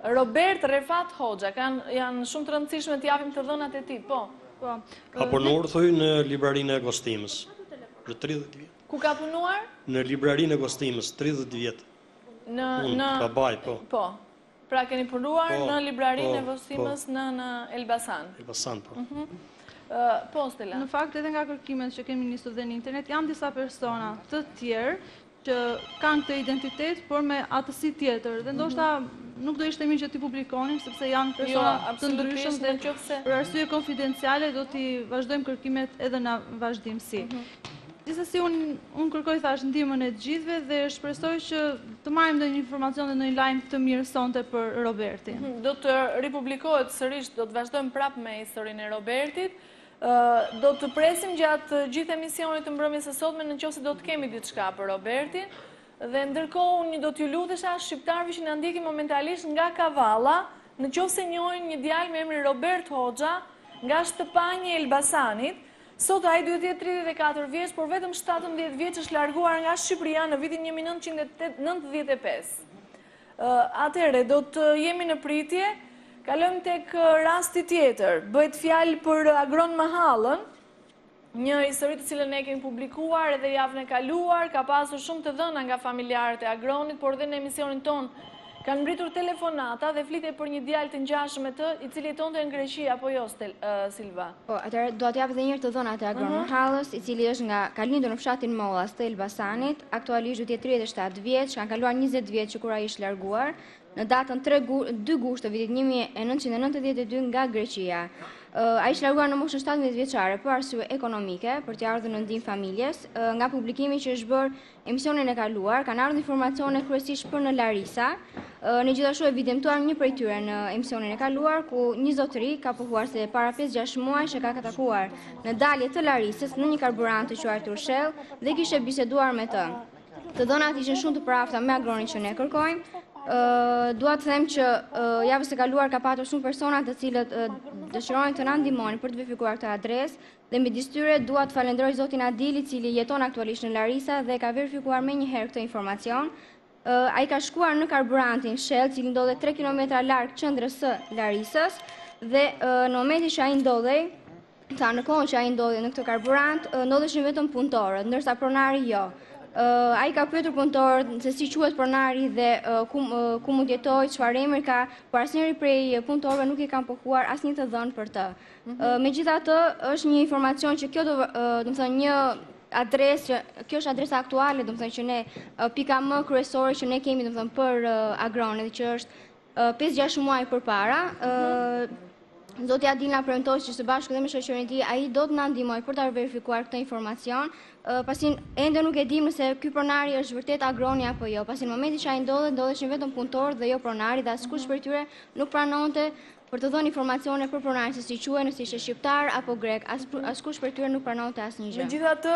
Robert Refat Hoxha, janë shumë të rëndësishme të japim të dhënat e tij, po. Ka punuar thuj në librarinë e Agostimës për 30 vjet. Ku ka punuar? Në librarinë e Agostimës 30 vjet. Unë, babai, po. Po. Pra keni punuar në librarinë e Agostimës në Elbasan. Elbasan, po. Po, Stella. Në fakt, edhe nga kërkimet që kemi nisur dhe në internet, janë disa persona të tjerë që kanë këtë identitet, por me atësi tjetër. Dhe ndoshta nuk do ishte mirë që t'i publikonim, sepse janë persona të ndryshëm dhe për arsye konfidenciale do t'i vazhdojmë kërkimet edhe në vazhdimsi. Gjithsesi, unë kërkoj thash ndihmën e gjithëve dhe shpresoj që të marrim ndonjë informacion dhe ndonjë lajm të mirë sonte për Robertin. Do të ripublikohet sërish, do të vazhdojmë prapë me historinë e Robertit. Do të presim gjatë gjithë emisionit të mbrëmjes së sotme nëse do të kemi diçka për Robertin. Dhe ndërkohë unë do t'ju lutesha shqiptarëve që na ndjekin momentalisht nga Kavalla, nëse njohin një djalë me emrin Robert Hoxha nga shtëpani i Elbasanit. Sot ai duhet të jetë 34 vjeç, por vetëm 17 vjeç është larguar nga Shqipëria në vitin 1995. Atëherë do të jemi në pritje. Kalojmë tek rasti tjetër. Bëhet fjalë për Agron Mahallën, një histori të cilën ne kemi publikuar edhe javën e kaluar, ka pasur shumë të dhëna nga familjarët e Agronit, por dhe në emisionin ton kanë mbritur telefonata dhe flite për një djalë të ngjashëm me të, i cili jetonte në Greqi apo jo, Silva? Po, atëherë do t'jap edhe një herë të dhënat e Agron Mahallës, i cili është ka lindur në fshatin Mollas të Elbasanit, aktualisht do të jetë 37 vjeç, kanë kaluar 20 vjet që kur ai është larguar, në datën 2 gusht të vitit 1992 nga Greqia. Ai është larguar në moshën 17 vjeçare për arsye ekonomike, për t'i ardhur në ndihmë familjes. Nga publikimi që është bërë emisionin e kaluar, kanë ardhur informacione kryesisht për në Larisa. Ne gjithashtu evidentuar një prej tyre në emisionin e kaluar, ku një zotëri ka pohuar se para 5-6 muaj që ka atakuar në dalje të Larisës në një karburant të quajtur Shell dhe kishte biseduar me të. Të dhënat ishin shumë të parafta me Agronin që ne kërkojmë. Dua të them që javës së kaluar ka patur shumë persona të cilët dëshirojnë të na ndihmojnë për të verifikuar këtë adresë dhe midis tyre dua të falenderoj zotin Adil, i cili jeton aktualisht në Larisa dhe ka verifikuar menjëherë këtë informacion. Ai ka shkuar në karburantin Shell, i cili ndodhet 3 kilometra larg qendrës së Larisës dhe në momentin që ai ndodhej, në kohën që ai ndodhej në këtë karburant, ndodheshin vetëm punëtorët, ndërsa pronari jo. Ai ka pyetur punëtorët se si quhet pronari dhe ku mund jetojë, çfarë emri ka, por asnjëri prej punëtorëve nuk i kanë pohuar asnjë të dhënë për të. Megjithatë, është një informacion që kjo do të thonë një adresë, kjo është adresa aktuale, domethënë që ne pika më kryesore që ne kemi domethënë për Agronin, që është 5-6 muaj përpara. Zoti Adina premtoi që së bashku dhe me shoqërinë e tij ai do të na ndihmojë për ta verifikuar këtë informacion. Pasin ende nuk e dim nëse ky pronari është vërtet Agroni apo jo. Pasi në momentin që ai ndodheshin vetëm punëtorë dhe jo pronari, dhe askush për tyre nuk pranonte për të dhënë informacione për pronarin, se si quhej, nëse ishte shqiptar apo grek. Askush për tyre nuk pranonte asnjë gjë. Megjithatë,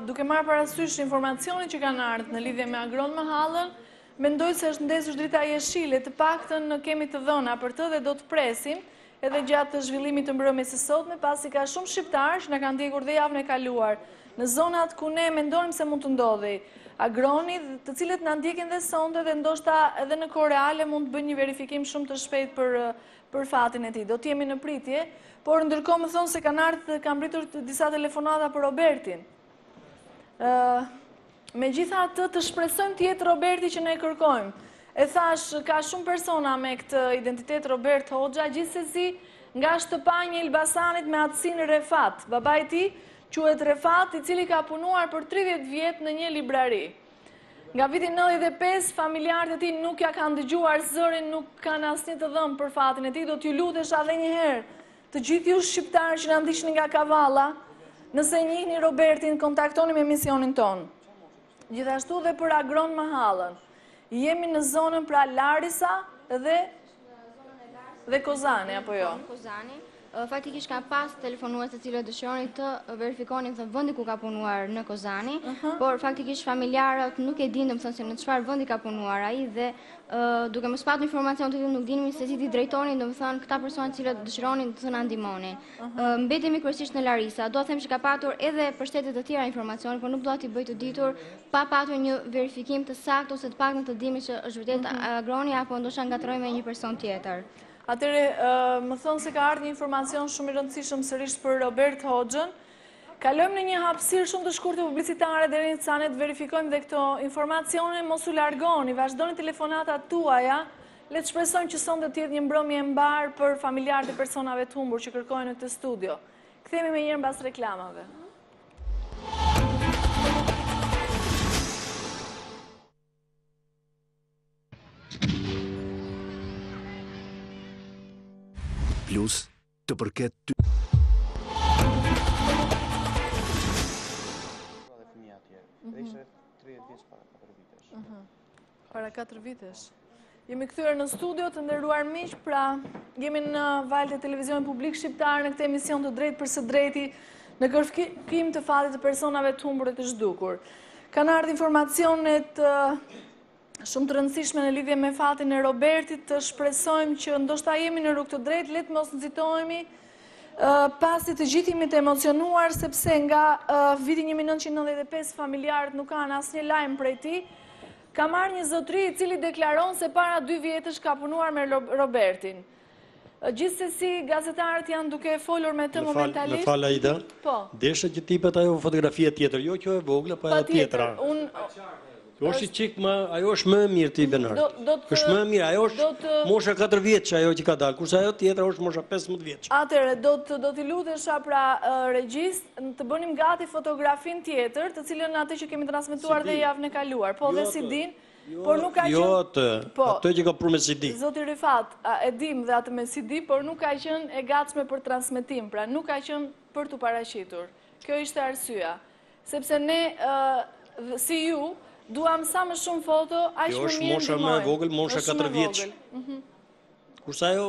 duke marrë parasysh informacionin që kanë ardhur në lidhje me Agron Mahallën, mendoj se është ndezur drita jeshile, të paktën kemi të dhëna për të dhe do të presim edhe gjatë zhvillimit të mbrëmjes së sotme, pasi ka shumë shqiptarë që na kanë ndjekur dhe javën e kaluar në zonat ku ne mendonim se mund të ndodhej Agroni, të cilët na ndjekin dhe sonte, dhe ndoshta edhe në kohë reale mund të bëjnë një verifikim shumë të shpejtë për fatin e tij. Do të jemi në pritje, por ndërkohë më thonë se kanë mbritur disa telefonata për Robertin. Megjithatë, të shpresojmë të jetë Roberti që ne kërkojmë. E thash, ka shumë persona me këtë identitet Robert Hoxha, gjithsesi nga shtëpanja e Elbasanit me atësinë Refat. Babai i tij quhet Refat, i cili ka punuar për 30 vjet në një librari. Nga viti 95, familjarët e tij nuk ja kanë dëgjuar zërin, nuk kanë asnjë të dhënë për fatin e tij. Do t'ju lutesha edhe një herë të gjithë ju shqiptarë që na ndiqni nga Kavalla, nëse njihni Robertin, kontaktoni me emisionin ton. Gjithashtu dhe për Agron Mahallën. Jemi në zonën pra Larisa dhe Kozani, apo jo? Kozani. Faktikisht ka pas telefonues të cilët dëshironin të verifikonin në vendi ku ka punuar në Kozani, por faktikisht familjarët nuk e dinë domethënë se në çfarë vendi ka punuar ai, dhe duke mos patur informacion të tillë nuk dinim se si ti drejtonin domethënë këta persona të cilët dëshironin të na ndihmonin. Mbetemi kryesisht në Larisa. Dua të them që ka patur edhe për shtete të tjera informacione, por nuk dua t'i bëj të ditur pa patur një verifikim të saktë, ose të paktën të dimi që është vërtet Agroni apo ndoshta ngatroj me një person tjetër. Atëre, më thonë se ka ardhur një informacion shumë i rëndësishëm sërish për Robert Hoxhën. Kalojmë në një hapësirë shumë të shkurtër publicitare deri sa ne të verifikojmë dhe këto informacione. Mos u largoni, vazhdoni telefonatat tuaja. Le të shpresojmë që sonte të jetë një mbrëmje e mbar për familjarët e personave të humbur që kërkojnë në këtë studio. Kthehemi më njëherë mbas reklamave. Plus të përket ty. Para 4 vitesh. Jemi kthyer në studio të nderuar miq, pra jemi në valët e televizionit publik shqiptar në këtë emision të drejtë për së drejti në kërkim të fatit të personave të humbur e të zhdukur. Kanë ardhur informacionet shumë të rëndësishme në lidhje me fatin e Robertit, të shpresojmë që ndoshta jemi në rrugë të drejtë, le të mos nxitohemi pasi të gjithë jemi të emocionuar, sepse nga viti 1995 familjarët nuk kanë asnjë lajm prej tij. Ka marrë një zotëri i cili deklaron se para 2 vjetësh ka punuar me Robertin. Gjithsesi, gazetarët janë duke folur me të momentalisht. Në fal Aida. Po. Desha që tipet ajo fotografia tjetër, jo që e vogla, pa ajo tjetra. Është çik më, ajo është më e mirë ti Benar. Është më e mirë, ajo është mosha 4 vjeç ajo që ka dalë, kurse ajo tjetra është mosha 15 vjeç. Atëherë do t'i lutesha pra regjist të bënim gati fotografin tjetër, të cilën atë që kemi transmetuar dhe javën e kaluar, po dhe CD-n, por nuk ka qenë. Jo atë që ka për me CD. Zoti Rifat, e dim dhe atë me CD, por nuk ka qenë e gatshme për transmetim, pra nuk ka qenë për t'u paraqitur. Kjo ishte arsyeja, sepse ne si ju duam sa më shumë foto, aq më mirë. Jo është mosha më e vogël, mosha 4 vjeç. Kurse ajo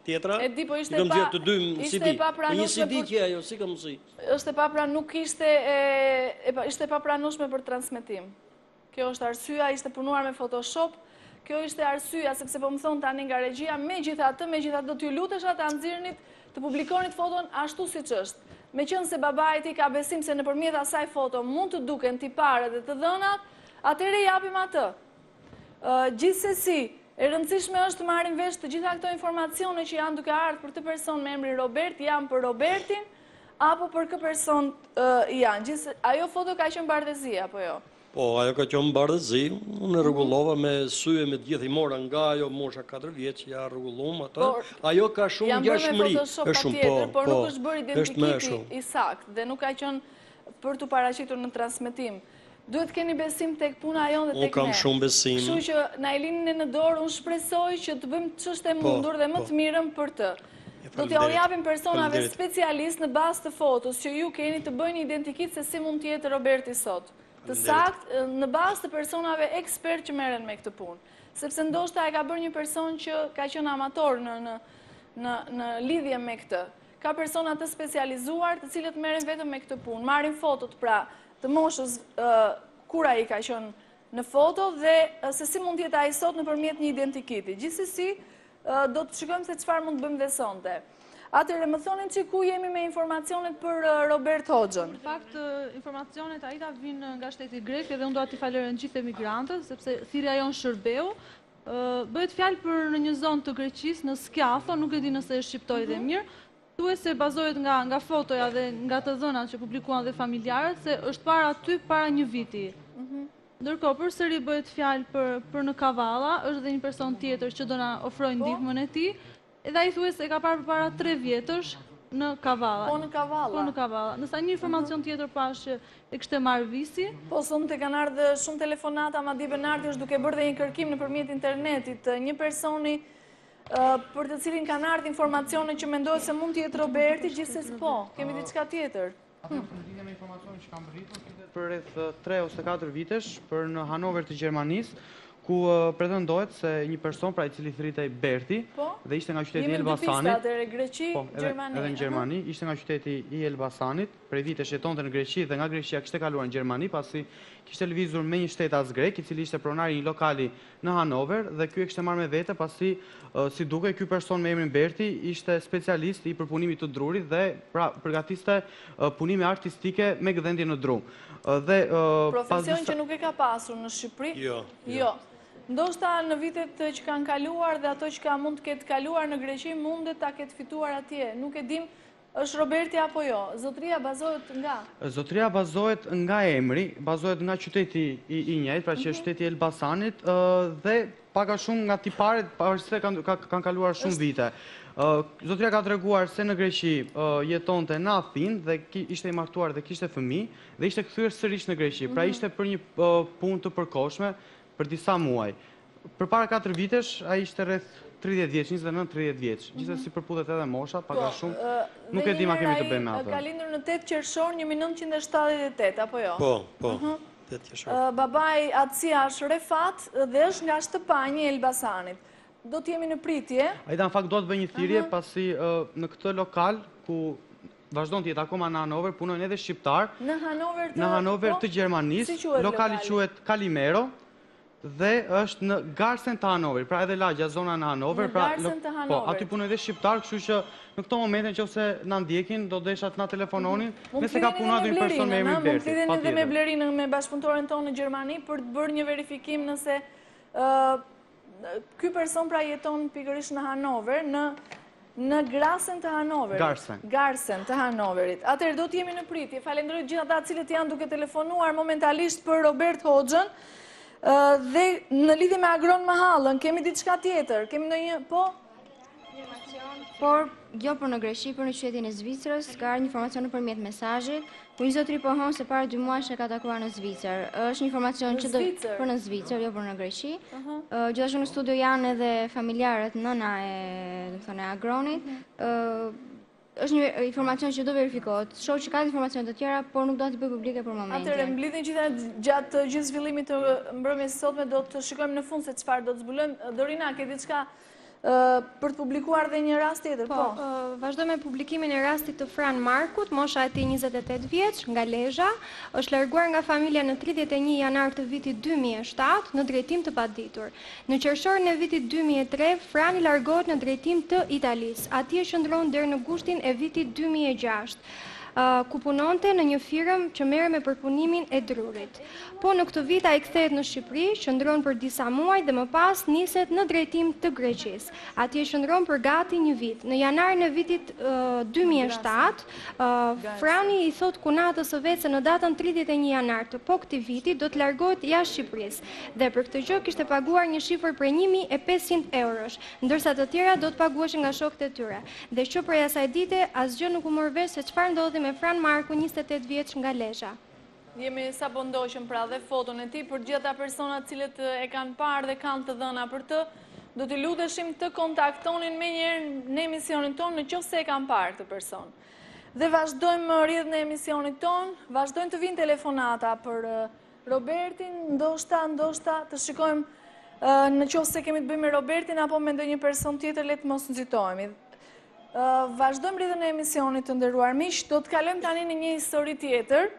tjetra, e di, po ishte pa, të dy CD. Një CD që ajo si ka mundsi. Është pa pra nuk ishte ishte pa pranueshme për transmetim. Kjo është arsyeja, ishte punuar me Photoshop. Kjo ishte arsyeja sepse po më thon tani nga regjia, megjithatë do t'ju lutesha ta nxirrnit të publikonit foton ashtu siç është. Meqense babai i tij ka besim se nëpërmjet asaj foto mund të duken tiparet dhe të dhënat, atëherë japim atë. Gjithsesi, e rëndësishme është të marrim vesh të gjitha këto informacione që janë duke ardhur për të person me emrin Robert, janë për Robertin apo për kë person janë. Ajo foto ka qenë bardhëzi apo jo? Po, ajo ka qenë bardhëzi, unë rregullova me syje me të gjithë i mora nga ajo mosha 4 vjeç, ja rregullom atë. Ajo ka shumë ngjashmëri, është shumë, por nuk është bërë identifikimi i saktë dhe nuk ka qenë për të paraqitur në transmetim. Duhet keni besim tek puna jonë dhe tek ne. Unë kam shumë besim. Kështu që na e lini në dorë, unë shpresoj që të bëjmë ç'është e mundur dhe më të mirën për të. Do t'ja u japim personave specialist në bazë të fotos që ju keni të bëjnë identikit se si mund t'jetë Roberti sot. Të saktë në bazë të personave ekspert që merren me këtë punë. Sepse ndoshta e ka bërë një person që ka qenë amator në lidhje me këtë. Ka persona të specializuar të cilët merren vetëm me këtë punë. Marrin fotot pra të moshës kur ai ka qenë në foto dhe se si mund t'jetë ai sot nëpërmjet një identikiti. Gjithsesi do të shikojmë se çfarë mund të bëjmë dhe sonte. Atëherë më thonin që ku jemi me informacionet për Robert Hoxhën. Në fakt, informacionet aita vinë nga shteti grek dhe unë do t'i falenderoj gjithë emigrantët, sepse thirrja jonë shërbeu. Bëhet fjalë për në një zonë të Greqisë, në Skjatho, nuk e di nëse e shqiptoj dhe mirë. Thuhet se bazohet nga fotoja dhe nga të dhënat që publikuan dhe familjarët, se është para aty para një viti. Ndërkohë, përsëri bëhet fjalë për në Kavalla, është dhe një person tjetër që do na ofrojë ndihmën e tij, edhe ai thuhet se e ka parë përpara 3 vjetësh në Kavalla. Po në Kavalla. Po në Kavalla. Nësa një informacion tjetër pash që e kishte marrë visi. Po sonë të kanë ardhur shumë telefonata, madje Benardi është duke bërë dhe një kërkim nëpërmjet internetit, një personi për të cilin kanë ardhur informacione që mendohet se mund të jetë Roberti, gjithsesi po, kemi diçka tjetër. Në lidhje me informacionin që kam rritur, për rreth 3 ose 4 vitesh për në Hanover të Gjermanisë, ku pretendohet se një person pra i cili thritej Berti dhe ishte nga qyteti i Elbasanit. Greqi, Gjermani. Edhe në Gjermani, ishte nga qyteti i Elbasanit, prej vitesh jetonte në Greqi dhe nga Greqia kishte kaluar në Gjermani, pasi kishte lëvizur me një shtetas grek, i cili ishte pronari i një lokali në Hanover dhe ky e kishte marrë me vete pasi si duke ky person me emrin Berti ishte specialist i përpunimit të drurit dhe pra përgatiste punime artistike me gdhendje në dru. Profesion që nuk e ka pasur në Shqipëri? Jo. Ndoshta në vitet që kanë kaluar dhe ato që ka mund të ketë kaluar në Greqi mundet ta ketë fituar atje. Nuk e dim, është Roberti apo jo? Zotëria bazohet nga? Zotëria bazohet nga emri, bazohet nga qyteti i njëjtë, pra që është qyteti i Elbasanit dhe pak a shumë nga tiparet, pavarësisht se kanë kaluar shumë vite. Zotëria ka treguar se në Greqi jetonte në Athinë dhe ishte i martuar dhe kishte fëmijë dhe ishte kthyer sërish në Greqi. Pra ishte për një punë të përkohshme për disa muaj. Përpara 4 vitesh, ai ishte rreth 30 vjeç, 29-30 vjeç. Gjithsesi përputhet edhe mosha, pak a shumë. Nuk e di ma kemi të bëjmë me atë. Ka lindur në 8 qershor 1978, apo jo? Po, 8 qershor. Babai Atësia është Refat dhe është nga Shtëpanji i Elbasanit. Do të jemi në pritje. Ai në fakt do të bëjë një thirrje pasi në këtë lokal ku vazhdon të jetë akoma në Hanover, punojnë edhe shqiptar. Në Hanover të Gjermanisë, lokali quhet Kalimero. Dhe është në Garsen të Hanover, pra edhe lagja, zona në Hanover. Në Garsen të Hanover. Po, aty punoj edhe shqiptar, kështu që në këto momente nëse na ndjekin, do desha të na telefononin, nëse ka punuar një person me emrin Berti. Mund të lidheni edhe me Blerinën, me bashkëpunëtoren tonë në Gjermani për të bërë një verifikim nëse ky person pra jeton pikërisht në Hanover, në Garsen të Hanoverit. Garsen të Hanoverit. Atëherë do të jemi në pritje. Falenderoj gjithë ata cilët janë duke telefonuar momentalisht për Robert Hoxhën. Dhe në lidhje me Agron Mahallën, kemi diçka tjetër? Kemi ndonjë, po? Por, jo për në Greqi, për në qytetin e Zvicrës, ka një informacion nëpërmjet mesazhit, ku një zotëri pohon se para 2 muajsh e ka takuar në Zvicër. Është një informacion që do për në Zvicër, jo për në Greqi. Gjithashtu në studio janë edhe familjarët nëna e Agronit. Është një informacion që do verifikohet. Shoh që ka informacione të tjera, por nuk do t'i bëj publike për momentin. Atëherë mblidhin gjatë gjithë zhvillimit të mbrëmjes së sotme, do të shikojmë në fund se çfarë do të zbulojmë. Dorina, ke diçka për të publikuar dhe një rast tjetër? Po, vazhdoj me publikimin e rastit të Fran Markut, mosha e tij 28 vjeç, nga Lezhë, është larguar nga familja në 31 janar të vitit 2007 në drejtim të paditur. Në qershorin e vitit 2003, Fran i largohet në drejtim të Italisë. Atje shndron deri në gushtin e vitit 2006. Ku punonte në një firmë që merret me përpunimin e drurit. Po në këtë vit ai kthehet në Shqipëri, qëndron për disa muaj dhe më pas niset në drejtim të Greqisë. Atje qëndron për gati një vit. Në janarin e vitit 2007, Frani i thot kunatës së vet se në datën 31 janar të po këtij viti do të largohet jashtë Shqipërisë dhe për këtë gjë kishte paguar një shifër prej 1500 eurosh, ndërsa të tjera do të paguheshin nga shokët e tyre. Dhe që prej asaj dite asgjë nuk u mor vesh se çfarë ndodhi me me Fran Marku, 28 vjeç nga Lezhë. Jemi sa po ndoqëm pra dhe foton e tij për gjithë ata personat cilët e kanë parë dhe kanë të dhëna për të, do t'i luteshim të kontaktonin menjëherë në emisionin tonë nëse e kanë parë këtë person. Dhe vazhdojmë rrjedhën e emisionit tonë, vazhdojnë të vinë telefonata për Robertin, ndoshta të shikojmë nëse kemi të bëjmë me Robertin apo me ndonjë person tjetër, le të mos nxitohemi. Vazhdojmë rrjedhën e emisionit, të nderuar miq, do të kalojmë tani në një histori tjetër,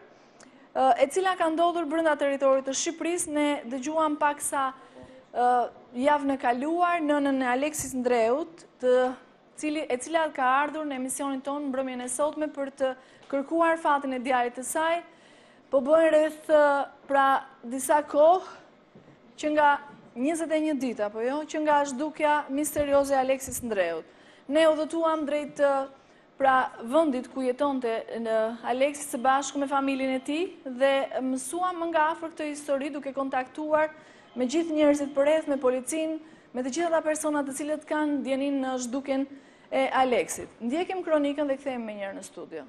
e cila ka ndodhur brenda territorit të Shqipërisë. Ne dëgjuam paksa javën e kaluar nënën e Aleksis Ndreut, e cila ka ardhur në emisionin tonë mbrëmjen e sotme për të kërkuar fatin e djalit të saj. Po bën rreth pra disa kohë që nga 21 ditë apo jo, që nga zhdukja misterioze e Aleksis Ndreut. Ne udhëtuam drejt pra vendit ku jetonte Aleksis së bashku me familjen e tij dhe mësuam më nga afër këtë histori duke kontaktuar me gjithë njerëzit përreth, me policinë, me të gjitha ata personat të cilët kanë djenin në zhdukjen e Aleksit. Ndjekim kronikën dhe kthehemi më njëherë në studio.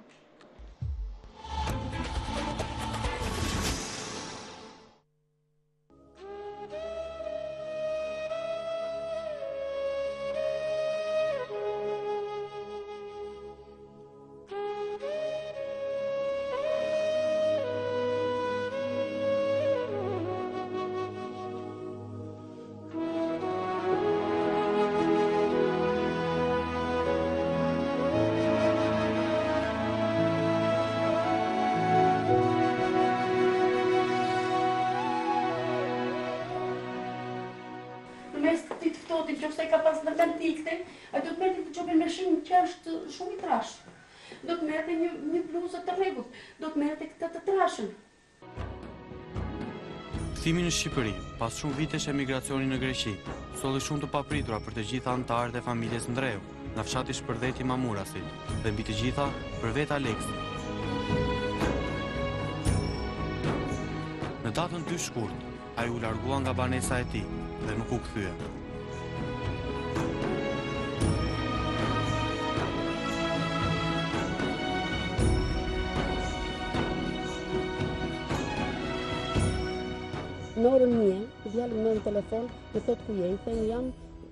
Nëse ka pas në ventikte, a do të merrte të çopin me shimë që është shumë i trash. Do të merrte një bluzë të rregullt, do të merrte këtë të trashën. Kthimi në Shqipëri, pas shumë vitesh emigracioni në Greqi, solli shumë të papritura për të gjitha anëtarët e familjes Ndreu, nga fshati Shpërndeti Mamurasit, dhe mbi të gjitha për vetë Aleksin. Në datën 2 shkurt, ai u largua nga banesa e tij dhe nuk u kthye. Në orën 1, djali më në telefon, më thot ku je, i them jam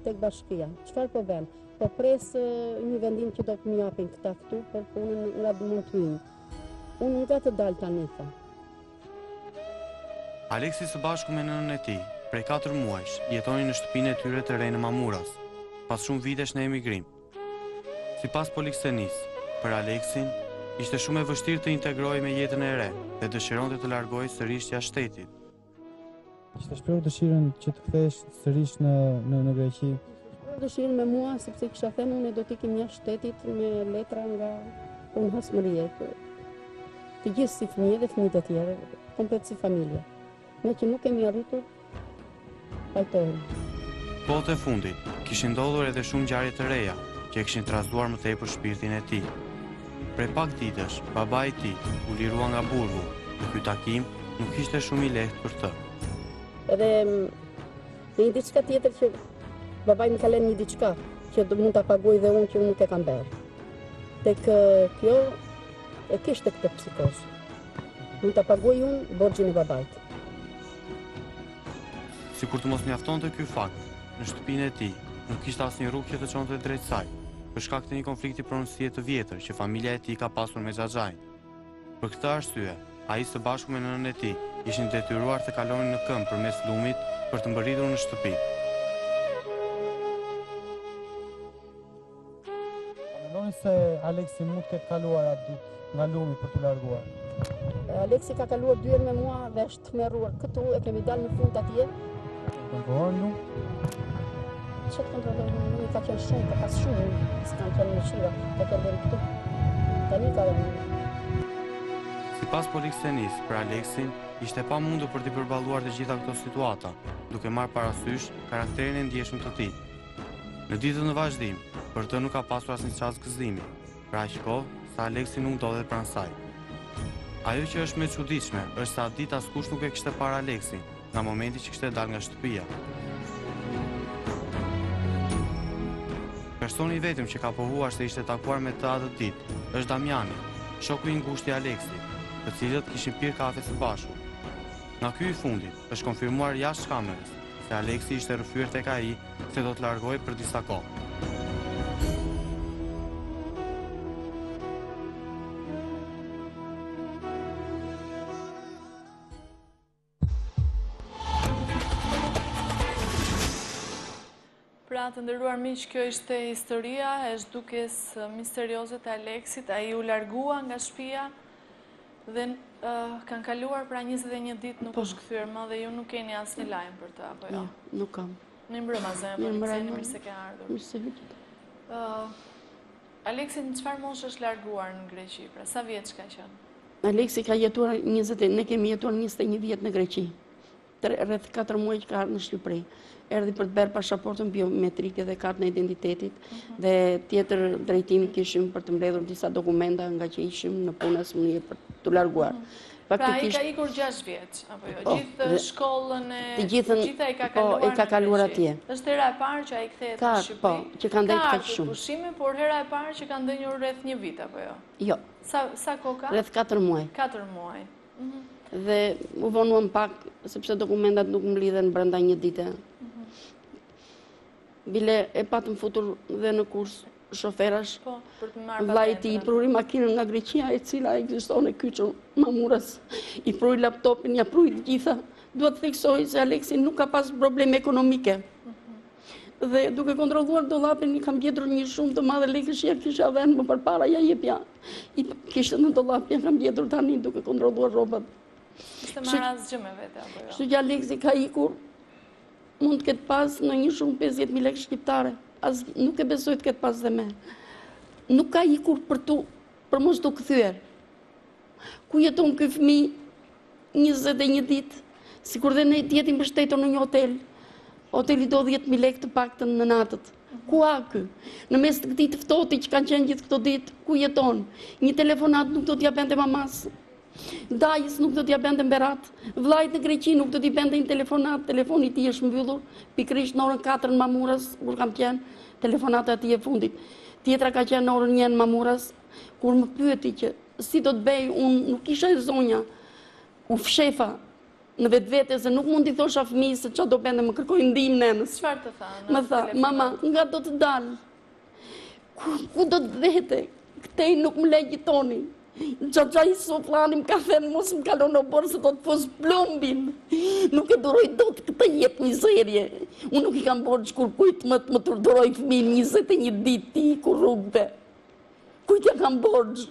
tek bashkia. Çfarë po bën? Po pres një vendim që do të më japin këta këtu për punën nga mund të hyjnë. Unë nga të dal tani tha. Aleksi së bashku me nënën e tij, prej 4 muajsh, jetonin në shtëpinë e tyre të re në Mamuras, pas shumë vitesh në emigrim. Sipas poliksenisë, për Aleksin ishte shumë e vështirë të integrohej me jetën e re dhe dëshironte të largohej sërish jashtë shtetit. Kishte shprehur dëshirën që të kthehesh sërish në Greqi? Shprehur dëshirën me mua sepse kisha thënë unë do të ikim jashtë shtetit me letra nga punësmëria. Të gjithë si fëmijë dhe fëmijët e tjerë, komplet si familje. Me që nuk kemi arritur, pajtohemi. Kohët e fundit, kishin ndodhur edhe shumë ngjarje të reja që e kishin trazuar më tepër shpirtin e tij. Prej pak ditësh, babai i tij u lirua nga burgu dhe ky takim nuk ishte shumë i lehtë për të. Edhe një diçka tjetër që babai më ka lënë një diçka që do mund ta paguaj dhe unë që unë nuk e kam bërë. Tek kjo e kishte këtë psikos. Mund ta paguaj unë borxhin e babait. Sikur të mos mjaftonte ky fakt, në shtëpinë e tij nuk kishte asnjë rrugë që të çonte drejt saj, për shkak të një konflikti pronësie të vjetër që familja e tij ka pasur me Xhaxhain. Për këtë arsye, ai së bashku me nënën e tij ishin detyruar të kalonin në këmbë përmes lumit për të mbërritur në shtëpi. Mendoni se Aleksi mund të ketë kaluar atë ditë nga lumi për të larguar? Aleksi ka kaluar 2 herë me mua dhe është tmerruar. Këtu e kemi dalë në fund atje. Kontrolluar lu? Çfarë kontrollojmë? Nuk ka qenë shumë, ka pas shumë, s'kan qenë në Shqiva, ka qenë këtu. Tani ka Sipas poliksenisë, për Aleksin ishte pamundur për t'i përballuar të gjitha këto situata, duke marrë parasysh karakterin e ndjeshëm të tij. Në ditën e vazhdim, për të nuk ka pasur asnjë çast gëzimi, për aq kohë sa Aleksi nuk ndodhet pranë saj. Ajo që është më e çuditshme është se atë ditë askush nuk e kishte parë Aleksin, nga momenti që kishte dalë nga shtëpia. Personi i vetëm që ka pohuar se ishte takuar me të atë ditë është Damiani, shoku i ngushtë i Aleksit, të cilët kishin pirë kafe së bashku. Nga ky i fundit është konfirmuar jashtë kamerës se Aleksi ishte rrëfyer tek ai se do të largohej për disa kohë. Pra të ndëruar miq, kjo ishte historia e zhdukjes misterioze të Aleksit. Ai u largua nga shtëpia dhe kanë kaluar pra 21 ditë nuk është kthyer më dhe ju nuk keni asnjë lajm për të apo jo? Nuk kam. Në mbrëma zemër, mirë se ke ardhur. Aleksi në çfarë moshë është larguar në Greqi? Pra sa vjeç ka qenë? Aleksi ka jetuar 20, ne kemi jetuar 21 vjet në Greqi. Rreth 4 muaj që ka ardhur në Shqipëri. Erdhi për të bërë pasaportën biometrike dhe kartën e identitetit dhe tjetër drejtimi kishim për të mbledhur disa dokumenta nga që ishim në punës për të larguar. Pra ai ka ikur 6 vjeç apo jo? Gjithë shkollën e gjitha i ka kaluar. Po, e ka kaluar atje. Është hera e parë që ai kthehet në Shqipëri. Po, që ka ndenjur kaq shumë. Ka pushime, por hera e parë që ka ndenjur rreth 1 vit apo jo? Jo. Sa kohë ka? Rreth 4 muaj. 4 muaj. Dhe u vonuam pak sepse dokumentat nuk mblidhen brenda një dite. Bile e patëm futur dhe në kurs shoferash. Po, për të marrë vllai i tij i pruri makinën nga Greqia, e cila ekziston e kyçur Mamurës. I pruri laptopin, ja pruri të gjitha. Dua të theksoj se Aleksi nuk ka pas probleme ekonomike. Dhe duke kontrolluar dollapin i kam gjetur një shumë të madhe lekësh ja kisha dhënë më përpara ja jepja. I kishte në dollap ja kam gjetur tani duke kontrolluar rrobat. Ishte marrë asgjë me vete apo jo? Kështu që Aleksi ka ikur mund të ketë pas në një shumë 50.000 lekë shqiptare. As nuk e besoj të ketë pas dhe me. Nuk ka ikur për mos të kthyer. Ku jeton ky fëmijë 21 ditë, sikur dhe ne jetim mbështetur në një hotel. Hoteli do 10.000 lekë të paktën në natët. Ku ha ky? Në mes të këtij të ftohti që kanë qenë gjithë këto ditë, ku jeton? Një telefonat nuk do t'ja bente mamas. Dajës nuk do t'ja bende Berat, vllait në Greqi nuk do t'i bende një telefonat, telefoni i tij është mbyllur, pikërisht në orën 4 në Mamurës, kur kam qenë, telefonata e tij e fundit. Tjetra ka qenë në orën 1 në Mamurës, kur më pyeti që si do të bëj, unë nuk isha e zonja, u fshefa në vetvete se nuk mund t'i thosha fëmijës se çfarë do bende, më kërkoi ndihmë nënës. Çfarë të tha? Më tha, mama, nga do të dal? Ku do të vete? Këtej nuk më legjitoni. Gjaja i soplanim ka thënë mos më kalon në borë se do të fos plombin. Nuk e duroj do të këtë jetë mizerje. Unë nuk i kam borë që kur kujtë më të më turduroj fëmin 21 ditë ti ku rrugëve. Kujtë ja kam borë.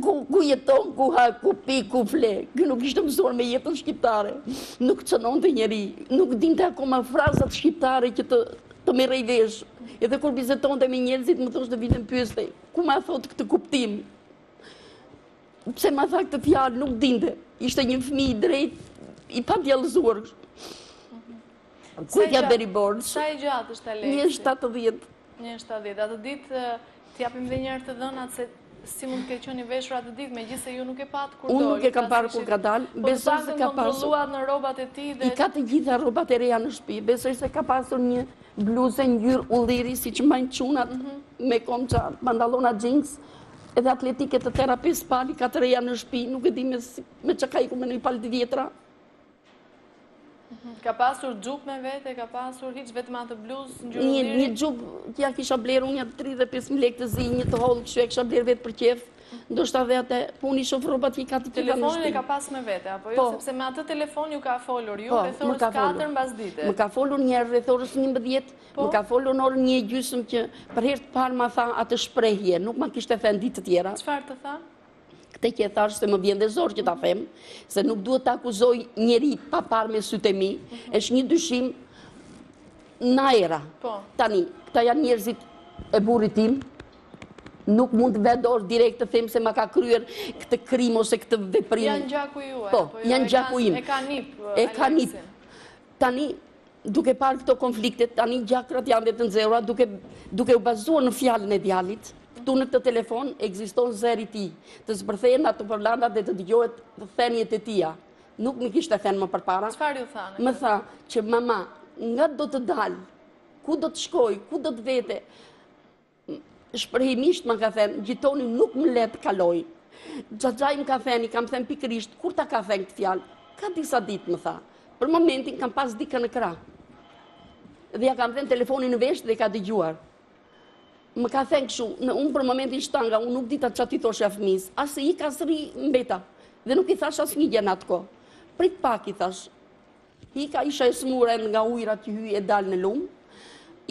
Ku jeton, ku ha, ku pi, ku fle. Kë nuk ishte mësuar me jetën shqiptare. Nuk cënon të njeri. Nuk dinte akoma frazat shqiptare që të me rejvesh. Edhe kur bizetonte me njerëzit më thoshte vitën pyeste, ku ma thot këtë kuptim? Pse ma tha këtë fjalë, nuk dinte. Ishte një fëmijë i drejtë, i pa djallëzuar. Kujtja beri borxh. Sa i gjatë është Aleksi? 1.70. 1.70. Atë ditë t'japim dhe njërë të dhënat se si mund të ke qenë i veshur atë ditë, megjithëse ju nuk e patë kur doli. Unë nuk e kam parë kur ka dalë. Besoj se ka kontrolluar në rrobat e tij dhe i ka të gjitha rrobat e reja në shtëpi. Besoj se ka pasur një bluzë ngjyrë ulliri siç mbajnë çunat me komça, pantallona jeans, edhe atletike të terapis pali ka të reja në shtëpi, nuk e di me çka ka ikur me një palë të vjetra. Ka pasur xhup me vete, ka pasur hiç vetëm atë bluzë ngjyrë ulliri. Një xhup që ja kisha blerë unë 35.000 lekë të zi, një të hollë kështu e kisha blerë vetë për qef. Ndoshta edhe atë puni shoh rrobat që i ka të tilla në shtëpi. Telefonin e ka pas me vete apo jo, sepse me atë telefon ju ka folur ju rreth orës 4 mbasdite. Më ka folur një herë rreth orës 11, më ka folur në orën 1:30 që për herë të parë ma tha atë shprehje, nuk ma kishte thënë ditë të tjera. Çfarë të tha? Këtë që e thash se më vjen dhe zor që ta them, se nuk duhet ta akuzoj njeri pa parë me sytë e mi, është një dyshim në era. Tani, këta janë njerëzit e burrit tim, nuk mund të vedor direkt të them se ma ka kryer këtë krim ose këtë veprim. Janë gjaku ju, po, janë gjaku im. E ka nip, e ka nip. Tani, duke parë këto konfliktet, tani gjakrat janë dhe të nxehura, duke u bazuar në fjalën e djalit, këtu në këtë telefon ekziston zëri i tij, të zbërthehen ato përlanda dhe të dëgohet thënjet e tija. Nuk më kishte thënë më përpara. Çfarë ju thanë? Më tha që mama, nga do të dal, ku do të shkoj, ku do të vete. shpërhimisht më ka thënë, gjitoni nuk më le të kaloj. Xhaxhai më ka thënë, kam thënë pikërisht, kur ta ka thënë këtë fjalë? Ka disa ditë më tha. Për momentin kam pas dikën në krah. Dhe ja kam thënë telefonin në vesh dhe ka dëgjuar. Më ka thënë kështu, unë për momentin shtanga, unë nuk dita çfarë ti thoshe fëmis, as i ka sri mbeta. Dhe nuk i thash asnjë gjë në atë kohë. Prit pak i thash. Ika isha e smurë nga ujrat që hyj e dal në lumë.